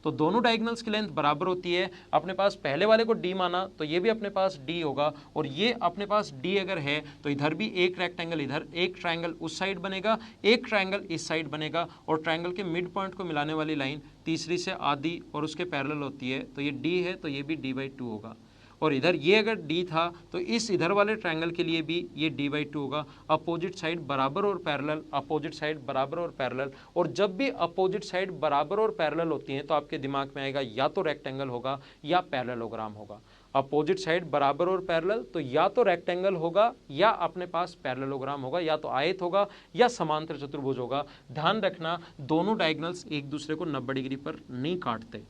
तो दोनों डायगोनल्स की लेंथ बराबर होती है। अपने पास पहले वाले को डी माना तो ये भी अपने पास डी होगा, और ये अपने पास डी अगर है तो इधर भी एक रेक्टेंगल, इधर एक ट्रायंगल उस साइड बनेगा, एक ट्रायंगल इस साइड बनेगा, और ट्रायंगल के मिड पॉइंट को मिलाने वाली लाइन तीसरी से आधी और उसके पैरेलल होती है, तो ये डी है तो ये भी d/2 होगा। और इधर ये अगर d था तो इस इधर वाले ट्रायंगल के लिए भी ये d/2 होगा। अपोजिट साइड बराबर और पैरेलल, अपोजिट साइड बराबर और पैरेलल। और जब भी अपोजिट साइड बराबर और पैरेलल होती हैं तो आपके दिमाग में आएगा या तो रेक्टेंगल होगा या पैरेललोग्राम होगा। अपोजिट साइड बराबर और पैरेलल तो या तो रेक्टेंगल होगा या अपने पास पैरेललोग्राम होगा, या तो आयत होगा या समांतर चतुर्भुज होगा। ध्यान रखना, दोनों डायगोनल्स एक दूसरे को 90 डिग्री पर नहीं काटते।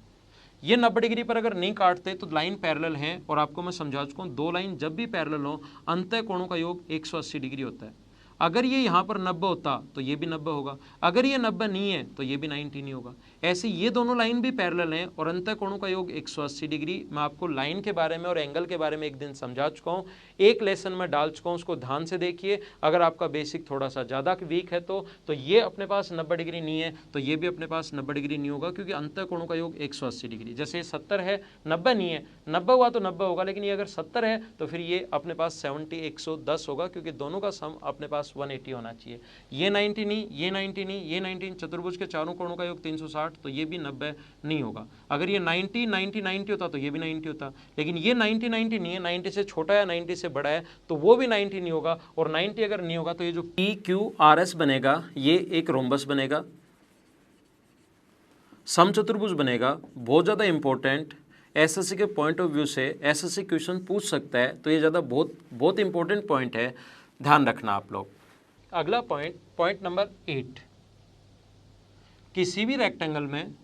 ये 90 डिग्री पर अगर नहीं काटते तो लाइन पैरेलल है, और आपको मैं समझा चुका हूं, दो लाइन जब भी पैरेलल हो अंतः कोणों का योग 180 डिग्री होता है। अगर ये यहाँ पर 90 होता तो ये भी 90 होगा, अगर ये 90 नहीं है तो ये भी 90 नहीं होगा। ऐसे ये दोनों लाइन भी पैरेलल हैं और अंतः कोणों का योग 180 डिग्री। मैं आपको लाइन के बारे में और एंगल के बारे में एक दिन समझा चुका हूँ, एक लेसन में डाल चुका हूँ, उसको ध्यान से देखिए। अगर आपका बेसिक थोड़ा सा ज़्यादा वीक है तो ये अपने पास 90 डिग्री नहीं है तो ये भी अपने पास 90 डिग्री नहीं होगा, क्योंकि अंतः कोणों का योग 180 डिग्री। जैसे 70 है, 90 नहीं है, 90 हुआ तो 90 होगा, लेकिन ये अगर 70 है तो फिर ये अपने पास 70 110 होगा, क्योंकि दोनों का सम अपने पास 180 होना चाहिए। ये 90 नहीं, ये 90 नहीं, ये 90, चतुर्भुज के चारों कोणों का योग 360, तो ये भी 90 नहीं होगा। अगर ये 90 90 90 होता तो ये भी 90 होता, लेकिन ये 90 90 नहीं है, 90 से छोटा है, 90 से बड़ा है, तो वो भी 90 नहीं होगा। और 90 अगर नहीं होगा तो ये जो PQRS बनेगा ये एक रोम्बस बनेगा, समचतुर्भुज बनेगा। बहुत ज़्यादा इंपॉर्टेंट, एसएससी के पॉइंट ऑफ व्यू से एसएससी क्वेश्चन पूछ सकता है, तो ये ज़्यादा बहुत इंपॉर्टेंट पॉइंट है, ध्यान रखना आप लोग। अगला पॉइंट नंबर 8, किसी भी रेक्टेंगल में,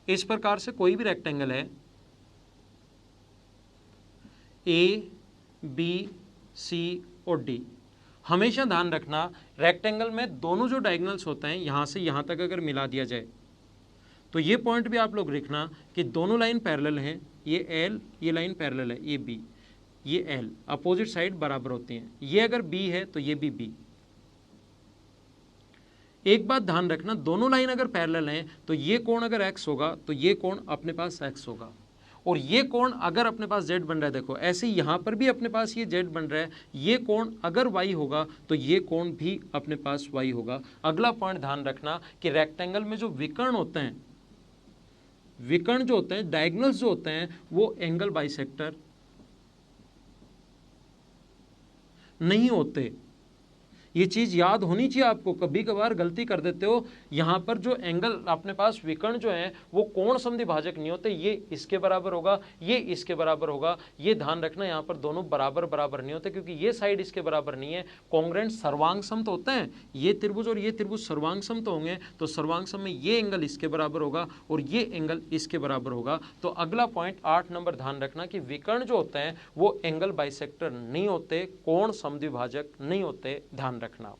इस प्रकार से कोई भी रेक्टेंगल है ए बी सी और डी, हमेशा ध्यान रखना रेक्टेंगल में दोनों जो डायगोनल्स होते हैं यहां से यहां तक अगर मिला दिया जाए तो ये पॉइंट भी आप लोग लिखना कि दोनों लाइन पैरेलल हैं, ये एल, ये लाइन पैरेलल है, ये बी, ये एल, अपोजिट साइड बराबर होती हैं। ये अगर बी है तो ये भी बी। एक बात ध्यान रखना, दोनों लाइन अगर पैरेलल हैं तो ये कोण अगर x होगा तो ये कोण अपने पास x होगा, और ये कोण अगर अपने पास z बन रहा है, देखो ऐसे यहां पर भी अपने पास ये z बन रहा है, ये कोण अगर y होगा तो ये कोण भी अपने पास y होगा। अगला पॉइंट ध्यान रखना कि रेक्टेंगल में जो विकर्ण होते हैं, विकर्ण जो होते हैं, डायगोनल्स जो होते हैं, वो एंगल बाइसेक्टर नहीं होते। ये चीज़ याद होनी चाहिए आपको, कभी कभार गलती कर देते हो, यहाँ पर जो एंगल अपने पास विकर्ण जो है वो कोण समद्विभाजक नहीं होते, ये इसके बराबर होगा, ये इसके बराबर होगा, ये ध्यान रखना। यहाँ पर दोनों बराबर बराबर नहीं होते, क्योंकि ये साइड इसके बराबर नहीं है। कॉन्ग्रेंट सर्वांग-सम तो होते हैं, ये त्रिभुज और ये त्रिभुज सर्वांग-सम तो होंगे, तो सर्वांग-सम में ये एंगल इसके बराबर होगा और ये एंगल इसके बराबर होगा। तो अगला पॉइंट 8 नंबर ध्यान रखना कि विकर्ण जो होते हैं वो एंगल बाइसेक्टर नहीं होते, कोण समद्विभाजक नहीं होते, ध्यान रखना।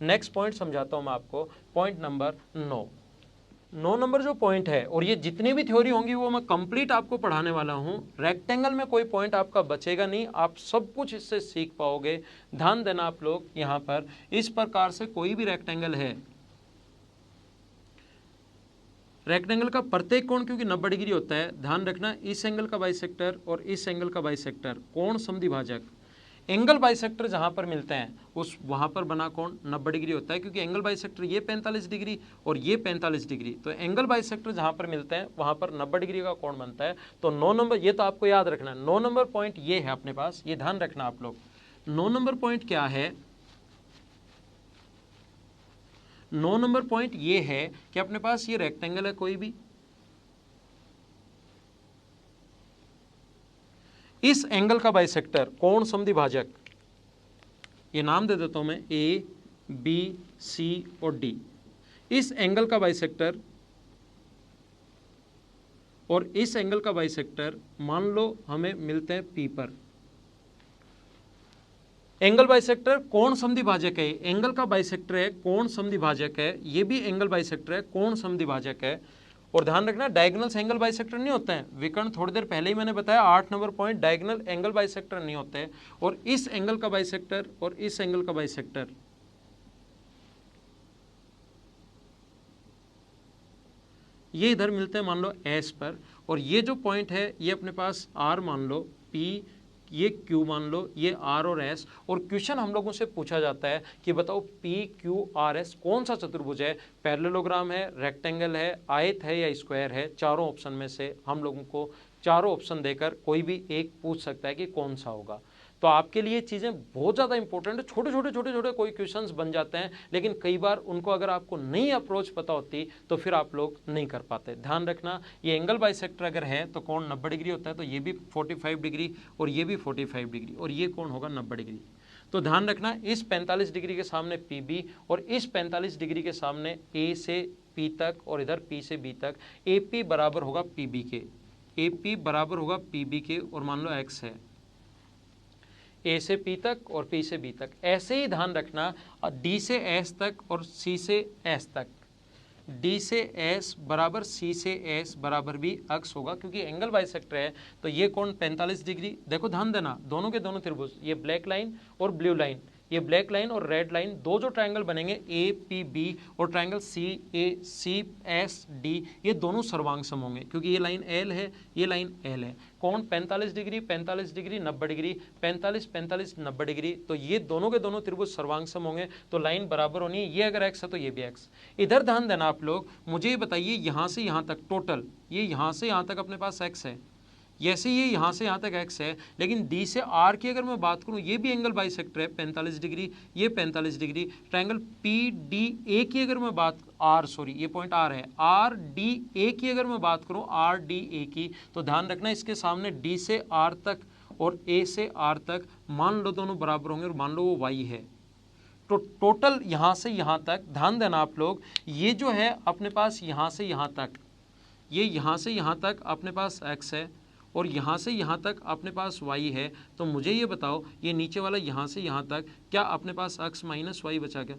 नेक्स्ट पॉइंट समझाता हूं मैं आपको, पॉइंट नंबर 9 नंबर जो पॉइंट है, और ये जितनी भी थ्योरी होंगी वो मैं कंप्लीट आपको पढ़ाने वाला हूं। रेक्टेंगल में कोई पॉइंट आपका बचेगा नहीं, आप सब कुछ इससे सीख पाओगे। ध्यान देना आप लोग, यहां पर इस प्रकार से कोई भी रेक्टेंगल है, रेक्टेंगल का प्रत्येक कोण क्योंकि 90 डिग्री होता है, ध्यान रखना इस एंगल का बाइसेक्टर और इस एंगल का बाइसेक्टर कोण समद्विभाजक। एंगल बाइसेक्टर जहां पर मिलते हैं उस वहां पर बना कोण 90 डिग्री होता है, क्योंकि एंगल बाइसेक्टर ये 45 डिग्री और ये 45 डिग्री, तो एंगल बाइसेक्टर जहां पर मिलते हैं वहां पर 90 डिग्री का कोण बनता है। तो 9 नंबर, ये तो आपको याद रखना है, 9 नंबर पॉइंट ये है अपने पास, ये ध्यान रखना आप लोग। 9 नंबर पॉइंट क्या है? 9 नंबर पॉइंट ये है कि अपने पास ये रेक्टेंगल है कोई भी, इस एंगल का बाइसेक्टर कोण समद्विभाजक, ये नाम दे देता हूं मैं ए बी सी और डी। इस एंगल का बाइसेक्टर और इस एंगल का बाइसेक्टर मान लो हमें मिलते हैं पी पर। एंगल बाइसेक्टर कोण समद्विभाजक है, एंगल का बाइसेक्टर है, कोण समद्विभाजक है, ये भी एंगल बाइसेक्टर है, कोण समद्विभाजक है। और ध्यान रखना डायगोनल्स एंगल बाइसेक्टर नहीं होते हैं, विकर्ण थोड़ी देर पहले ही मैंने बताया 8 number point, diagonal angle bisector नहीं होते हैं। और इस एंगल का बाइसेक्टर और इस एंगल का बाइसेक्टर ये इधर मिलते हैं मान लो एस पर, और ये जो पॉइंट है ये अपने पास आर मान लो, पी ये क्यू मान लो, ये आर और एस। और क्वेश्चन हम लोगों से पूछा जाता है कि बताओ पी क्यू आर एस कौन सा चतुर्भुज है, पैरेललोग्राम है, रेक्टेंगल है, आयत है या स्क्वायर है। चारों ऑप्शन में से हम लोगों को चारों ऑप्शन देकर कोई भी एक पूछ सकता है कि कौन सा होगा। तो आपके लिए चीज़ें बहुत ज़्यादा इंपॉर्टेंट है, छोटे छोटे कोई क्वेश्चंस बन जाते हैं, लेकिन कई बार उनको अगर आपको नई अप्रोच पता होती तो फिर आप लोग नहीं कर पाते। ध्यान रखना ये एंगल बाइसेक्टर अगर है तो कोण 90 डिग्री होता है, तो ये भी 45 डिग्री और ये भी 45 डिग्री और ये कोण होगा 90 डिग्री। तो ध्यान रखना इस 45 डिग्री के सामने पी बी और इस 45 डिग्री के सामने ए से पी तक और इधर पी से बी तक, ए पी बराबर होगा पी बी के, ए पी बराबर होगा पी बी के। और मान लो एक्स है ए से पी तक और पी से बी तक। ऐसे ही ध्यान रखना डी से एस तक और सी से एस तक, डी से एस बराबर सी से एस बराबर भी अक्स होगा, क्योंकि एंगल बाइसेक्टर है। तो ये कोण 45 डिग्री, देखो ध्यान देना दोनों के दोनों त्रिभुज, ये ब्लैक लाइन और ब्लू लाइन, ये ब्लैक लाइन और रेड लाइन, दो जो ट्रायंगल बनेंगे ए पी बी और ट्रायंगल सी ए सी एस डी, ये दोनों सर्वांग सम होंगे, क्योंकि ये लाइन एल है, ये लाइन एल है। कोण 45 डिग्री 45 डिग्री 90 डिग्री, 45 45 90 डिग्री, तो ये दोनों के दोनों त्रिभुज सर्वांग सम होंगे, तो लाइन बराबर होनी है। ये अगर एक्स है तो ये भी एक्स। इधर ध्यान देना आप लोग, मुझे ये बताइए यहाँ से यहाँ तक टोटल, ये यहाँ से यहाँ तक अपने पास एक्स है, जैसे ये यहाँ से यहाँ तक x है, लेकिन D से R की अगर मैं बात करूँ, ये भी एंगल बाइसेक्टर है 45 डिग्री, ये 45 डिग्री। ट्रायंगल PDA की अगर मैं बात ये पॉइंट R है, RDA की अगर मैं बात करूँ, RDA की, तो ध्यान रखना इसके सामने D से R तक और A से R तक मान लो दोनों बराबर होंगे और मान लो वो y है। तो टोटल यहाँ से यहाँ तक ध्यान देना आप लोग, ये जो है अपने पास यहाँ से यहाँ तक, ये यहाँ से यहाँ तक अपने पास x है और यहाँ से यहाँ तक अपने पास y है। तो मुझे ये बताओ ये नीचे वाला यहाँ से यहाँ तक क्या अपने पास x माइनस वाई बचा क्या?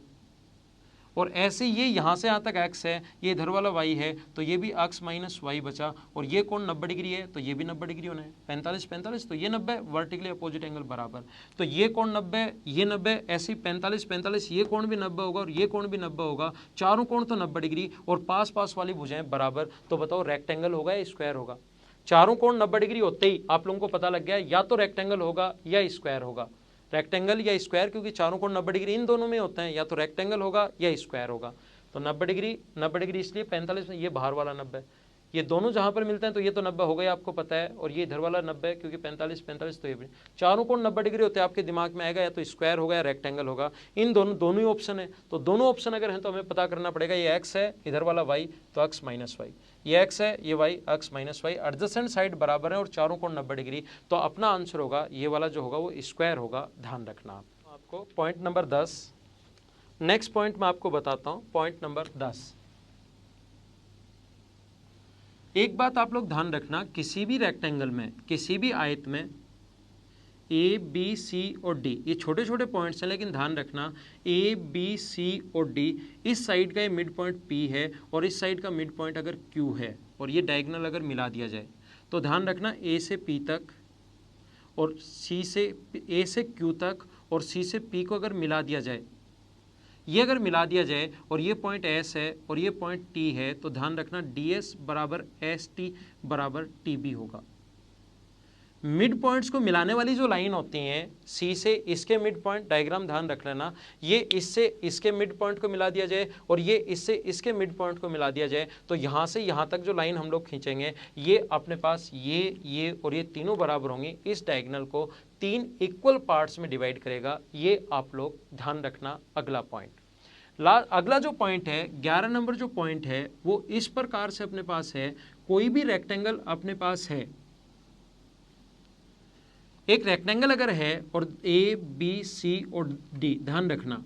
और ऐसे ये यहाँ से यहाँ तक x है, ये इधर वाला y है, तो ये भी x माइनस वाई बचा। और ये कोण 90 डिग्री है तो ये भी 90 डिग्री होना है, 45 45 तो ये 90, वर्टिकली अपोजिट एंगल बराबर। तो ये कोण 90, ये 90, ऐसे 45 45 ये कोण भी 90 होगा और ये कोण भी 90 होगा, चारों कोण तो 90 डिग्री और पास पास वाली भुजाएं बराबर। तो बताओ रेक्टेंगल होगा या स्क्वायर होगा? चारों कोण 90 डिग्री होते ही आप लोगों को पता लग गया या तो रेक्टेंगल होगा या स्क्वायर होगा, रेक्टेंगल या स्क्वायर, क्योंकि चारों कोण 90 डिग्री इन दोनों में होते हैं, या तो रेक्टेंगल होगा या स्क्वायर होगा। तो 90 डिग्री इसलिए 45 में ये बाहर वाला 90, ये दोनों जहां पर मिलते हैं तो ये तो 90 हो गया आपको पता है, और ये इधर वाला 90 क्योंकि 45 45 तो ये भी चारों कोण 90 डिग्री होते हैं। आपके दिमाग में आएगा या तो स्क्वायर होगा या रेक्टेंगल होगा, इन दोनों ही ऑप्शन है। तो दोनों ऑप्शन अगर हैं तो हमें पता करना पड़ेगा, ये एक्स है इधर वाला वाई तो एक्स माइनस वाई, ये एक्स है ये Y X minus Y, adjacent side बराबर है और चारों कोण 90 डिग्री। तो अपना आंसर होगा ये वाला जो होगा वो स्क्वायर होगा। ध्यान रखना आपको। पॉइंट नंबर 10, नेक्स्ट पॉइंट मैं आपको बताता हूँ, पॉइंट नंबर 10। एक बात आप लोग ध्यान रखना, किसी भी रेक्टेंगल में, किसी भी आयत में ए बी सी और डी, ये छोटे छोटे पॉइंट्स हैं, लेकिन ध्यान रखना ए बी सी और डी, इस साइड का ये मिड पॉइंट पी है और इस साइड का मिड पॉइंट अगर क्यू है और ये डायगोनल अगर मिला दिया जाए, तो ध्यान रखना ए से पी तक और सी से ए से क्यू तक और सी से पी को अगर मिला दिया जाए, ये अगर मिला दिया जाए और ये पॉइंट एस है और ये पॉइंट टी है, तो ध्यान रखना डी एस बराबर एस टी बराबर टी बी होगा। मिड पॉइंट्स को मिलाने वाली जो लाइन होती हैं, सी से इसके मिड पॉइंट, डायग्राम ध्यान रख लेना, ये इससे इसके मिड पॉइंट को मिला दिया जाए और ये इससे इसके मिड पॉइंट को मिला दिया जाए, तो यहाँ से यहाँ तक जो लाइन हम लोग खींचेंगे, ये अपने पास ये और ये तीनों बराबर होंगे। इस डायगोनल को 3 इक्वल पार्ट्स में डिवाइड करेगा। ये आप लोग ध्यान रखना। अगला पॉइंट, अगला जो पॉइंट है 11 नंबर जो पॉइंट है वो इस प्रकार से अपने पास है, कोई भी रेक्टेंगल अपने पास है, एक रेक्टेंगल अगर है और ए बी सी और डी, ध्यान रखना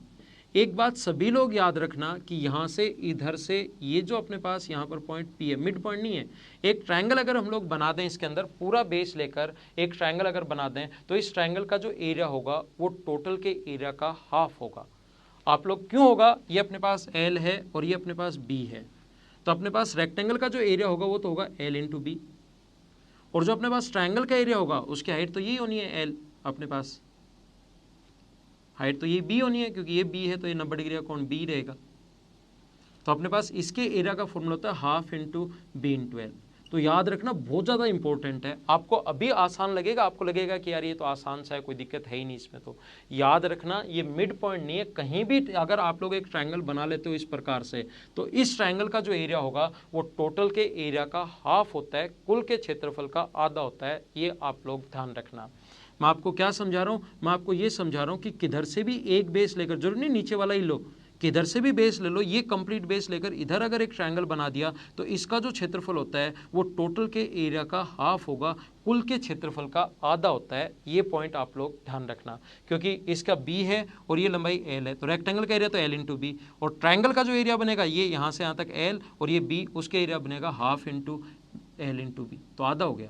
एक बात सभी लोग याद रखना कि यहाँ से इधर से ये जो अपने पास यहाँ पर पॉइंट पी है, मिड पॉइंट नहीं है। एक ट्रायंगल अगर हम लोग बना दें, इसके अंदर पूरा बेस लेकर एक ट्रायंगल अगर बना दें तो इस ट्रायंगल का जो एरिया होगा वो टोटल के एरिया का हाफ होगा। आप लोग क्यों होगा, ये अपने पास एल है और ये अपने पास बी है, तो अपने पास रेक्टेंगल का जो एरिया होगा वो तो होगा एल इंटू बी, और जो अपने पास ट्रायंगल का एरिया होगा उसकी हाइट तो यही होनी है एल, अपने पास हाइट तो ये बी होनी है, क्योंकि ये बी है तो ये 90 डिग्री का कोण बी रहेगा। तो अपने पास इसके एरिया का फॉर्मूला होता है half into B into L. तो याद रखना बहुत ज़्यादा इंपॉर्टेंट है। आपको अभी आसान लगेगा, आपको लगेगा कि यार ये तो आसान सा है, कोई दिक्कत है ही नहीं इसमें, तो याद रखना ये मिड पॉइंट नहीं है। कहीं भी अगर आप लोग एक ट्रायंगल बना लेते हो इस प्रकार से, तो इस ट्रायंगल का जो एरिया होगा वो टोटल के एरिया का हाफ होता है, कुल के क्षेत्रफल का आधा होता है। ये आप लोग ध्यान रखना। मैं आपको क्या समझा रहा हूँ, मैं आपको ये समझा रहा हूँ कि किधर से भी एक बेस लेकर, जरूर नहीं नीचे वाला ही लो, किधर से भी बेस ले लो, ये कंप्लीट बेस लेकर इधर अगर एक ट्रायंगल बना दिया तो इसका जो क्षेत्रफल होता है वो टोटल के एरिया का हाफ होगा, कुल के क्षेत्रफल का आधा होता है। ये पॉइंट आप लोग ध्यान रखना, क्योंकि इसका बी है और ये लंबाई एल है, तो रेक्टेंगल का एरिया तो एल इंटू बी, और ट्रायंगल का जो एरिया बनेगा ये यहाँ से यहाँ तक एल और ये बी, उसके एरिया बनेगा half into L into B, तो आधा हो गया।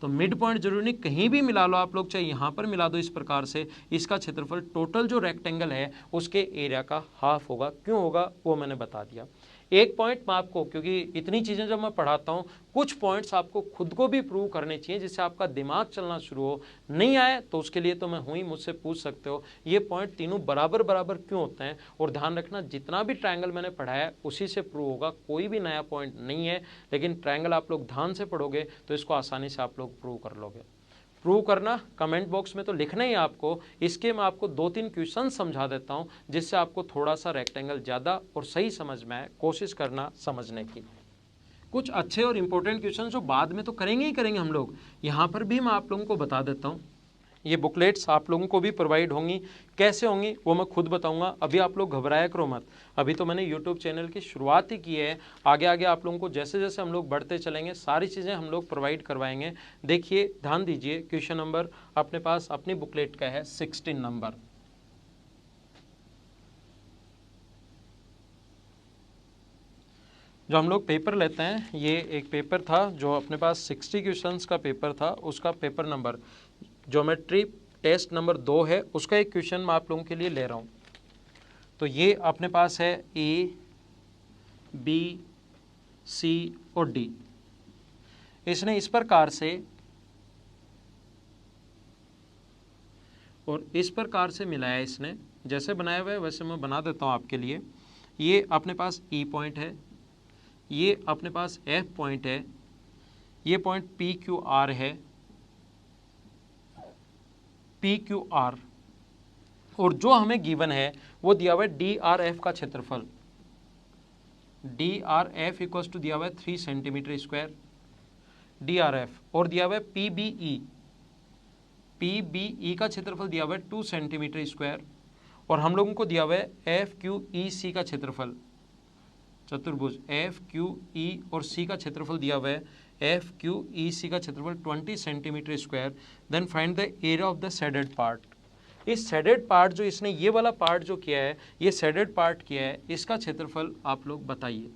तो मिड पॉइंट जरूरी नहीं, कहीं भी मिला लो आप लोग, चाहे यहाँ पर मिला दो, इस प्रकार से इसका क्षेत्रफल टोटल जो रेक्टेंगल है उसके एरिया का हाफ होगा। क्यों होगा वो मैंने बता दिया। एक पॉइंट मैं आपको, क्योंकि इतनी चीज़ें जब मैं पढ़ाता हूँ कुछ पॉइंट्स आपको खुद को भी प्रूव करने चाहिए जिससे आपका दिमाग चलना शुरू हो। नहीं आए तो उसके लिए तो मैं हूँ ही, मुझसे पूछ सकते हो ये पॉइंट तीनों बराबर बराबर क्यों होते हैं। और ध्यान रखना जितना भी ट्रायंगल मैंने पढ़ाया उसी से प्रूव होगा, कोई भी नया पॉइंट नहीं है। लेकिन ट्रायंगल आप लोग ध्यान से पढ़ोगे तो इसको आसानी से आप लोग प्रूव कर लोगे। प्रूव करना कमेंट बॉक्स में तो लिखना ही आपको। इसके मैं आपको 2-3 क्वेश्चन समझा देता हूं जिससे आपको थोड़ा सा रेक्टेंगल ज़्यादा और सही समझ में आए। कोशिश करना समझने की। कुछ अच्छे और इम्पोर्टेंट क्वेश्चन जो बाद में तो करेंगे ही करेंगे हम लोग, यहाँ पर भी मैं आप लोगों को बता देता हूँ। ये बुकलेट्स आप लोगों को भी प्रोवाइड होंगी, कैसे होंगी वो मैं खुद बताऊंगा। अभी आप लोग घबराया करो मत, अभी तो मैंने यूट्यूब चैनल की शुरुआत ही की है। आगे आगे आप लोगों को जैसे जैसे हम लोग बढ़ते चलेंगे सारी चीज़ें हम लोग प्रोवाइड करवाएंगे। देखिए ध्यान दीजिए, क्वेश्चन नंबर अपने पास अपनी बुकलेट का है 16 नंबर। जो हम लोग पेपर लेते हैं, ये एक पेपर था जो अपने पास 60 क्वेश्चंस का पेपर था, उसका paper number geometry test number 2 है, उसका एक क्वेश्चन मैं आप लोगों के लिए ले रहा हूँ। तो ये अपने पास है ए बी सी और डी। इसने इस प्रकार से और इस प्रकार से मिलाया, इसने जैसे बनाया हुआ है वैसे मैं बना देता हूँ आपके लिए। ये अपने पास ई पॉइंट है, ये अपने पास एफ पॉइंट है, ये पॉइंट पी क्यू आर है, पी क्यू आर, और जो हमें गिवन है वो दिया हुआ है डी आर एफ का क्षेत्रफल। D R F equals to दिया हुआ है 3 centimetre square D R F, और दिया हुआ है P B E, P B E का क्षेत्रफल दिया हुआ है 2 सेंटीमीटर स्क्वायर, और हम लोगों को दिया हुआ है एफ क्यू ई सी का क्षेत्रफल, चतुर्भुज एफ क्यू ई और सी का क्षेत्रफल दिया हुआ है एफ क्यू ई सी का क्षेत्रफल 20 centimetre square. Then find the area of the shaded part. इस शेडेड पार्ट जो इसने ये वाला पार्ट जो किया है, ये शेडेड पार्ट किया है, इसका क्षेत्रफल आप लोग बताइए।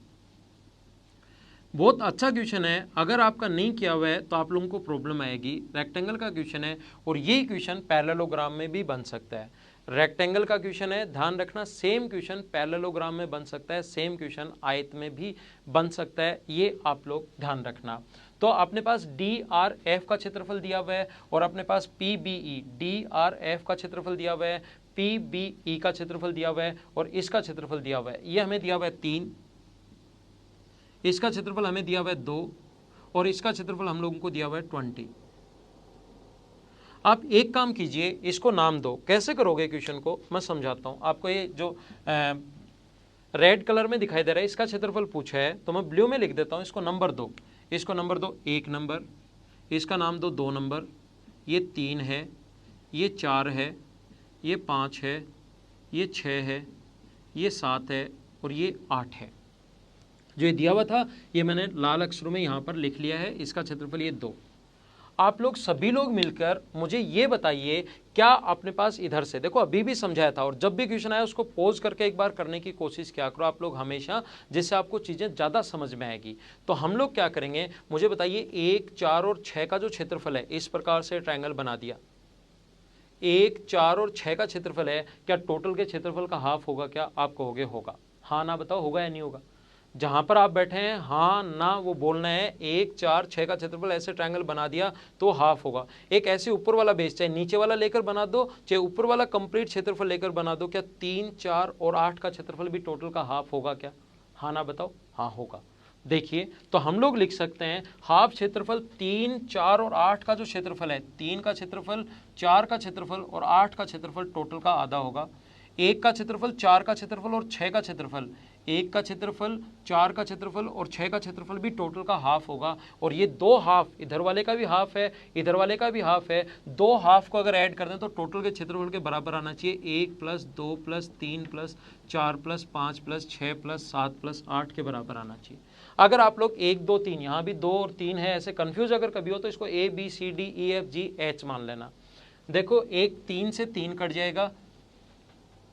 बहुत अच्छा क्वेश्चन है, अगर आपका नहीं किया हुआ है तो आप लोगों को प्रॉब्लम आएगी। रेक्टेंगल का क्वेश्चन है और ये क्वेश्चन पैरेललोग्राम में भी बन सकता है। रेक्टेंगल का क्वेश्चन है, ध्यान रखना, सेम क्वेश्चन पैरेललोग्राम में बन सकता है, सेम क्वेश्चन आयत में भी बन सकता है, ये आप लोग ध्यान रखना। तो अपने पास डी आर एफ का क्षेत्रफल दिया हुआ है और अपने पास P B E, D R F का क्षेत्रफल दिया हुआ है, पी बी ई का क्षेत्रफल दिया हुआ है और इसका क्षेत्रफल दिया हुआ है। ये हमें दिया हुआ है 3, इसका क्षेत्रफल हमें दिया हुआ है 2 और इसका क्षेत्रफल हम लोगों को दिया हुआ है 20। आप एक काम कीजिए, इसको नाम दो। कैसे करोगे क्वेश्चन को मैं समझाता हूँ आपको। ये जो रेड कलर में दिखाई दे रहा है इसका क्षेत्रफल पूछा है, तो मैं ब्लू में लिख देता हूँ। इसको नंबर दो, इसको नंबर दो 1 नंबर, इसका नाम दो 2 नंबर, ये 3 है, ये 4 है, ये 5 है, ये 6 है, ये 7 है और ये 8 है। जो ये दिया हुआ था ये मैंने लाल अक्षरों में यहाँ पर लिख लिया है। इसका क्षेत्रफल ये 2। आप लोग सभी लोग मिलकर मुझे ये बताइए, क्या अपने पास इधर से देखो अभी भी समझाया था, और जब भी क्वेश्चन आया उसको पोज करके एक बार करने की कोशिश किया करो आप लोग हमेशा, जिससे आपको चीज़ें ज़्यादा समझ में आएगी। तो हम लोग क्या करेंगे, मुझे बताइए 1, 4 और 6 का जो क्षेत्रफल है, इस प्रकार से ट्रायंगल बना दिया। 1, 4 और 6 का क्षेत्रफल है, क्या टोटल के क्षेत्रफल का हाफ होगा? क्या आप कहोगे होगा? हाँ ना बताओ, होगा या नहीं होगा? जहां पर आप बैठे हैं हाँ ना वो बोलना है। 1, 4, 6 का क्षेत्रफल ऐसे ट्रायंगल बना दिया तो हाफ होगा। एक ऐसे ऊपर वाला बेस, चाहे नीचे वाला लेकर बना दो, चाहे ऊपर वाला कंप्लीट क्षेत्रफल लेकर बना दो, क्या 3, 4 और 8 का क्षेत्रफल भी टोटल का हाफ होगा? क्या हाँ ना बताओ? हाँ होगा। देखिए तो हम लोग लिख सकते हैं हाफ क्षेत्रफल 3, 4 और 8 का जो क्षेत्रफल है, 3 का क्षेत्रफल, 4 का क्षेत्रफल और 8 का क्षेत्रफल टोटल का आधा होगा। 1 का क्षेत्रफल, 4 का क्षेत्रफल और 6 का क्षेत्रफल, 1 का क्षेत्रफल, 4 का क्षेत्रफल और 6 का क्षेत्रफल भी टोटल का हाफ होगा। और ये दो हाफ, इधर वाले का भी हाफ है, इधर वाले का भी हाफ है, दो हाफ को अगर ऐड कर दें तो टोटल के क्षेत्रफल के बराबर आना चाहिए। 1 + 2 + 3 + 4 + 5 + 6 + 7 + 8 के बराबर आना चाहिए। अगर आप लोग 1, 2, 3, यहाँ भी 2 और 3 है, ऐसे कंफ्यूज अगर कभी हो तो इसको ABCDEFGH मान लेना। देखो 1 3 से 3 कट जाएगा,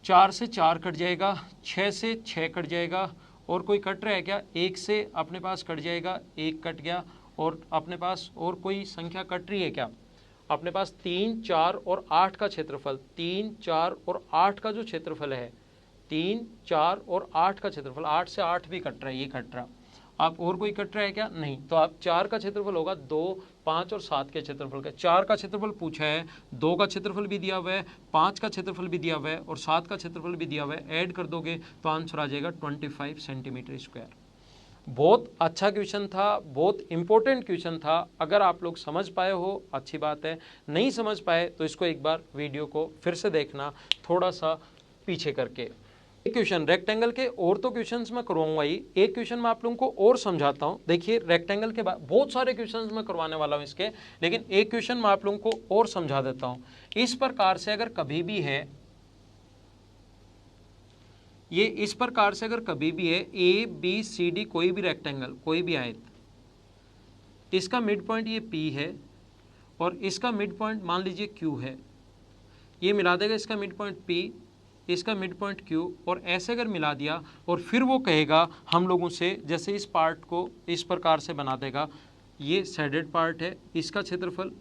4 से 4 कट जाएगा, 6 से 6 कट जाएगा, और कोई कट रहा है क्या? 1 से अपने पास कट जाएगा, 1 कट गया, और अपने पास और कोई संख्या कट रही है क्या? अपने पास 3, 4 और 8 का क्षेत्रफल, 3, 4 और 8 का जो क्षेत्रफल है, 3, 4 और 8 का क्षेत्रफल, 8 से 8 भी कट रहा है, ये कट रहा। आप और कोई कट रहा है क्या? नहीं। तो आप 4 का क्षेत्रफल होगा 2, 5 और 7 के क्षेत्रफल का। 4 का क्षेत्रफल पूछा है, 2 का क्षेत्रफल भी दिया हुआ है, 5 का क्षेत्रफल भी दिया हुआ है और 7 का क्षेत्रफल भी दिया हुआ है। ऐड कर दोगे तो आंसर आ जाएगा 25 सेंटीमीटर स्क्वायर। बहुत अच्छा क्वेश्चन था, बहुत इंपॉर्टेंट क्वेश्चन था। अगर आप लोग समझ पाए हो अच्छी बात है, नहीं समझ पाए तो इसको एक बार वीडियो को फिर से देखना, थोड़ा सा पीछे करके। एक क्वेश्चन रेक्टेंगल के, और तो क्वेश्चंस मैं करवाऊंगा ही, एक क्वेश्चन मैं आप लोगों को और समझाता हूं। देखिए रेक्टेंगल के बाद बहुत सारे क्वेश्चंस मैं करवाने वाला हूं इसके, लेकिन एक क्वेश्चन मैं आप लोगों को और समझा देता हूं। इस प्रकार से अगर कभी भी है, ये इस प्रकार से अगर कभी भी है ABCD कोई भी रेक्टेंगल, कोई भी आयत, इसका मिड पॉइंट ये P है और इसका मिड पॉइंट मान लीजिए Q है, ये मिला देगा इसका मिड पॉइंट P, इसका मिड पॉइंट Q, और ऐसे अगर मिला दिया और फिर वो कहेगा हम लोगों से, जैसे इस पार्ट को इस प्रकार से बना देगा, ये शेडेड पार्ट है, इसका क्षेत्रफल।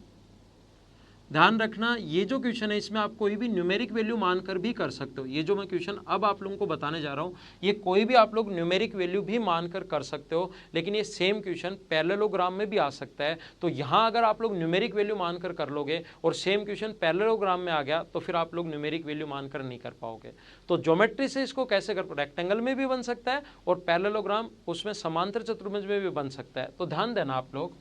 ध्यान रखना ये जो क्वेश्चन है इसमें आप कोई भी न्यूमेरिक वैल्यू मानकर भी कर सकते हो। ये जो मैं क्वेश्चन अब आप लोगों को बताने जा रहा हूँ, ये कोई भी आप लोग न्यूमेरिक वैल्यू भी मानकर कर सकते हो, लेकिन ये सेम क्वेश्चन पैरेललोग्राम में भी आ सकता है। तो यहाँ अगर आप लोग न्यूमेरिक वैल्यू मानकर कर लोगे और सेम क्वेश्चन पैरेललोग्राम में आ गया तो फिर आप लोग न्यूमेरिक वैल्यू मानकर नहीं कर पाओगे। तो ज्योमेट्री से इसको कैसे कर, रेक्टेंगल में भी बन सकता है और पैरेललोग्राम उसमें समांतर चतुर्भुज में भी बन सकता है। तो ध्यान देना आप लोग,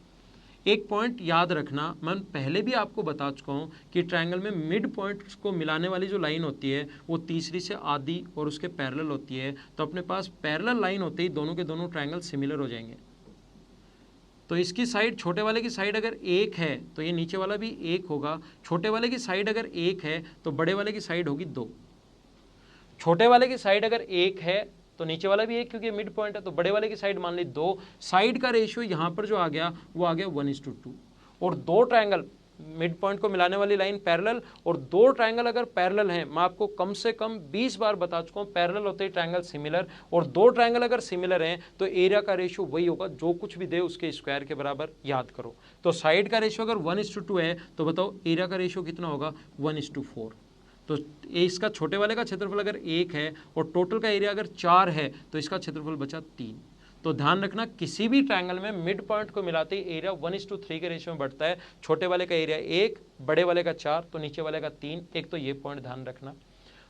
एक पॉइंट याद रखना, मैं पहले भी आपको बता चुका हूँ कि ट्रायंगल में मिड पॉइंट्स को मिलाने वाली जो लाइन होती है वो तीसरी से आधी और उसके पैरेलल होती है। तो अपने पास पैरेलल लाइन होते ही दोनों के दोनों ट्रायंगल सिमिलर हो जाएंगे। तो इसकी साइड, छोटे वाले की साइड अगर 1 है तो ये नीचे वाला भी 1 होगा। छोटे वाले की साइड अगर 1 है तो बड़े वाले की साइड होगी 2। छोटे वाले की साइड अगर 1 है तो नीचे वाला भी 1, क्योंकि मिड पॉइंट है, तो बड़े वाले की साइड मान ली 2। साइड का रेशियो यहाँ पर जो आ गया वो आ गया 1:2। और दो ट्रायंगल मिड पॉइंट को मिलाने वाली लाइन पैरेलल, और दो ट्रायंगल अगर पैरेलल हैं, मैं आपको कम से कम 20 बार बता चुका हूँ, पैरेलल होते ही ट्रायंगल सिमिलर, और दो ट्रायंगल अगर सिमिलर हैं तो एरिया का रेशियो वही होगा, जो कुछ भी दे उसके स्क्वायर के बराबर, याद करो। तो साइड का रेशियो अगर 1:2 है तो बताओ एरिया का रेशियो कितना होगा? 1:4। तो इसका छोटे वाले का क्षेत्रफल अगर 1 है और टोटल का एरिया अगर 4 है तो इसका क्षेत्रफल बचा 3। तो ध्यान रखना किसी भी ट्रायंगल में मिड पॉइंट को मिलाते ही एरिया 1:3 के रेशियो में बढ़ता है। छोटे वाले का एरिया 1, बड़े वाले का 4, तो नीचे वाले का 3। एक तो ये पॉइंट ध्यान रखना।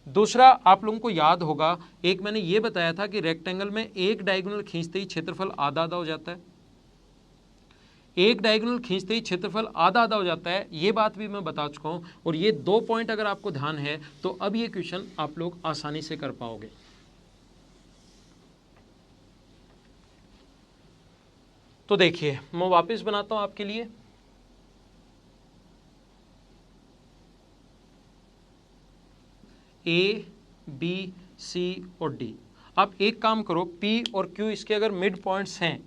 दूसरा आप लोगों को याद होगा, एक मैंने ये बताया था कि रेक्टेंगल में एक डायगोनल खींचते ही क्षेत्रफल आधा आधा हो जाता है। एक डायगोनल खींचते ही क्षेत्रफल आधा आधा हो जाता है, ये बात भी मैं बता चुका हूं। और ये दो पॉइंट अगर आपको ध्यान है तो अब ये क्वेश्चन आप लोग आसानी से कर पाओगे। तो देखिए मैं वापस बनाता हूं आपके लिए। A, B, C और D। आप एक काम करो, P और Q इसके अगर मिड पॉइंट्स हैं,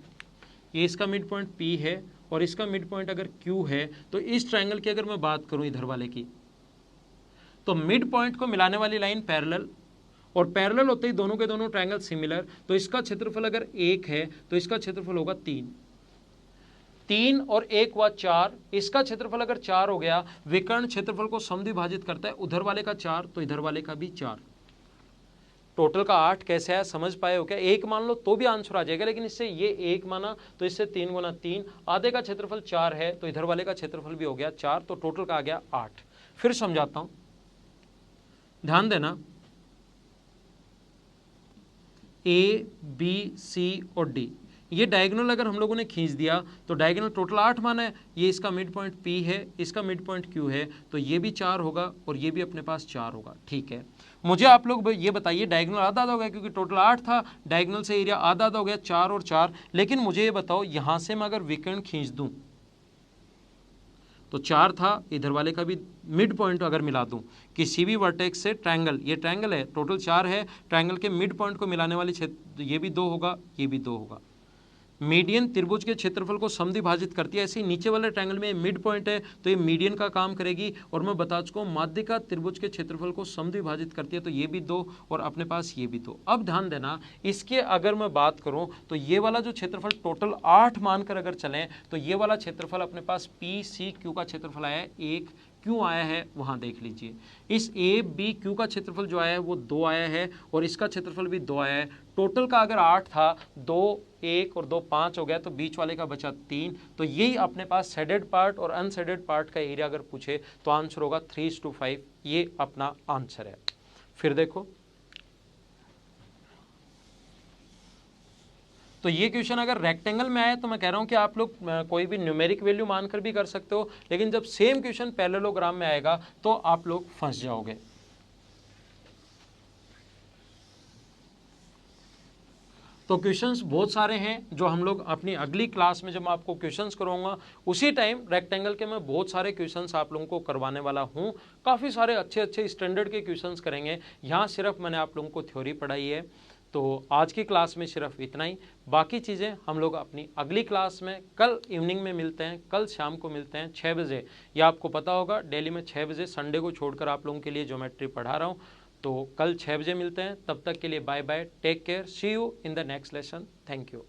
ये इसका मिड पॉइंट P है और इसका मिड पॉइंट अगर Q है, तो इस ट्रायंगल की अगर मैं बात करूं इधर वाले की, तो मिड पॉइंट को मिलाने वाली लाइन पैरेलल, और पैरेलल होते ही दोनों के दोनों ट्रायंगल सिमिलर, तो इसका क्षेत्रफल अगर 1 है तो इसका क्षेत्रफल होगा 3 और 1 हुआ 4, इसका क्षेत्रफल अगर 4 हो गया, विकर्ण क्षेत्रफल को समद्विभाजित करता है, उधर वाले का 4 तो इधर वाले का भी 4, टोटल का 8 कैसे है समझ पाए हो क्या? 1 मान लो तो भी आंसर आ जाएगा, लेकिन इससे ये 1 माना तो इससे 3 गुना 3, आधे का क्षेत्रफल 4 है तो इधर वाले का क्षेत्रफल भी हो गया 4, तो टोटल का आ गया 8। फिर समझाता हूं, ध्यान देना, ए बी सी और डी ये डायगोनल अगर हम लोगों ने खींच दिया तो डायगोनल टोटल 8 माना है, ये इसका मिड पॉइंट P है, इसका मिड पॉइंट Q है, तो ये भी 4 होगा और ये भी अपने पास 4 होगा। ठीक है, मुझे आप लोग ये बताइए, डायगोनल आधा आधा हो गया क्योंकि टोटल 8 था, डायगोनल से एरिया आधा आधा हो गया, 4 और 4। लेकिन मुझे ये बताओ, यहां से मैं अगर विकर्ण खींच दूं तो 4 था, इधर वाले का भी मिड पॉइंट अगर मिला दूं किसी भी वर्टेक्स से, ट्रायंगल, ये ट्रायंगल है, टोटल 4 है, ट्रायंगल के मिड पॉइंट को मिलाने वाली क्षेत्र, ये भी 2 होगा, ये भी 2 होगा। मीडियन त्रिभुज के क्षेत्रफल को समद्विभाजित करती है, ऐसे ही नीचे वाले ट्रायंगल में मिड पॉइंट है तो ये मीडियन का काम करेगी, और मैं बता चुका हूँ माध्यिका त्रिभुज के क्षेत्रफल को समद्विभाजित करती है, तो ये भी 2 और अपने पास ये भी 2। अब ध्यान देना, इसके अगर मैं बात करूं तो ये वाला जो क्षेत्रफल टोटल 8 मानकर अगर चलें तो ये वाला क्षेत्रफल अपने पास पी सी क्यू का क्षेत्रफल आया है 1, क्यों आया है वहां देख लीजिए, इस ए बी क्यू का क्षेत्रफल जो आया है वो 2 आया है और इसका क्षेत्रफल भी 2 आया है। टोटल का अगर 8 था, 2 1 और 2 5 हो गया, तो बीच वाले का बचा 3, तो यही अपने पास शेडेड पार्ट और अनशेडेड पार्ट का एरिया अगर पूछे तो आंसर होगा 3:5, ये अपना आंसर है। फिर देखो, तो ये क्वेश्चन अगर रेक्टेंगल में आए तो मैं कह रहा हूं कि आप लोग कोई भी न्यूमेरिक वैल्यू मानकर भी कर सकते हो, लेकिन जब सेम क्वेश्चन पैरेललोग्राम में आएगा तो आप लोग फंस जाओगे। तो क्वेश्चंस बहुत सारे हैं जो हम लोग अपनी अगली क्लास में जब मैं आपको क्वेश्चंस कराऊंगा उसी टाइम रेक्टेंगल के मैं बहुत सारे क्वेश्चंस आप लोगों को करवाने वाला हूं, काफ़ी सारे अच्छे अच्छे स्टैंडर्ड के क्वेश्चंस करेंगे। यहाँ सिर्फ मैंने आप लोगों को थ्योरी पढ़ाई है, तो आज की क्लास में सिर्फ इतना ही, बाकी चीज़ें हम लोग अपनी अगली क्लास में कल इवनिंग में मिलते हैं, कल शाम को मिलते हैं 6 बजे। यह आपको पता होगा डेली में 6 बजे, संडे को छोड़कर आप लोगों के लिए ज्योमेट्री पढ़ा रहा हूँ। तो कल 6 बजे मिलते हैं, तब तक के लिए bye bye, take care, see you in the next lesson, thank you.